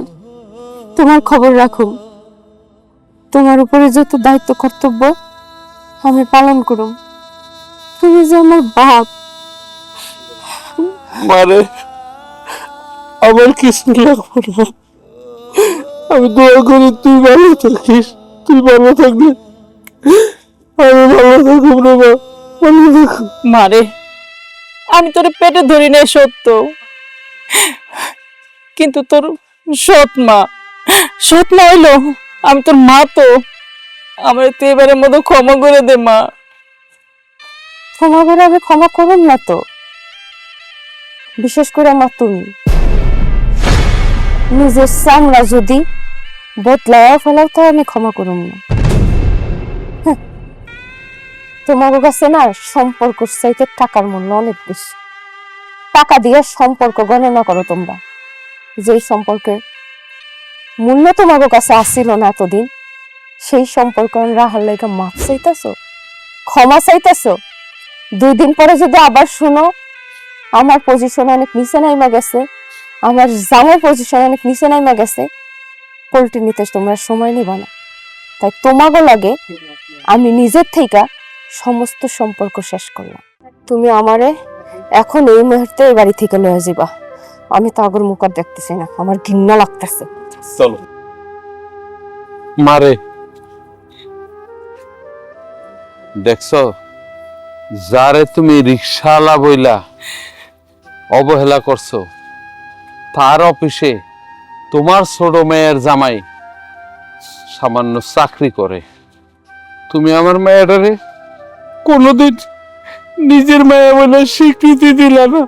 তোমার খবর রাখুম, তোমার উপরে যত দায়িত্ব কর্তব্য আমি পালন করুম। তুমি যে আমার বাপ। মারে, আমার কিছু লাগবে না, আমি দোয়া করি তুই ভালো থাকিস, তুই ভালো থাকবি, আমি ভালো থাকব রে মা, ভালো থাকব। মারে, আমি তোর পেটে ধরি নাই সত্য, কিন্তু তোর সৎ মা হইলো আমি তোর মা, তো আমার তো এবারের মতো ক্ষমা করে দে মা। ক্ষমা করে আমি ক্ষমা করুন না তো, বিশেষ করে আমার তুমি নিজের চামড়া যদি বদলায় ফেলাও তো আমি ক্ষমা করুন না। হ্যাঁ, তোমার কাছে না সম্পর্ক চাইতে টাকার মূল্য অনেক বেশি। টাকা দিয়ে সম্পর্ক গণনা করো তোমরা, যেই সম্পর্কের মূল্য তোমার কাছে আসছিল না এতদিন, সেই সম্পর্ক রাহার লেগে মাপ চাইতেছো, ক্ষমা চাইতেছো। 2 দিন পরে যদি আবার শুনো আমার পজিশন অনেক নিচে নাইমা গেছে, আমার জামাই পজিশন অনেক নিচে নাইমা গেছে, পল্টি নিতে তোমরা সময় নিবা না। তাই তোমাকে লাগে আমি নিজের থেকে সমস্ত সম্পর্ক শেষ করলাম। তুমি আমারে এখন এই মুহূর্তে এই বাড়ি থেকে লয়ে যাবা। আমি তো আগের মুখ আর দেখতেছি না, আমার ঘৃণা লাগতেছে। চলো মারে, দেখছো যারে তুমি রিক্সাওয়ালা বইলা অবহেলা করছো, তার অফিসে তোমার ছোট মেয়ের জামাই সামান্য চাকরি করে। তুমি আমার মেয়েটারে কোনোদিন নিজের মেয়ে বলে স্বীকৃতি দিলা না।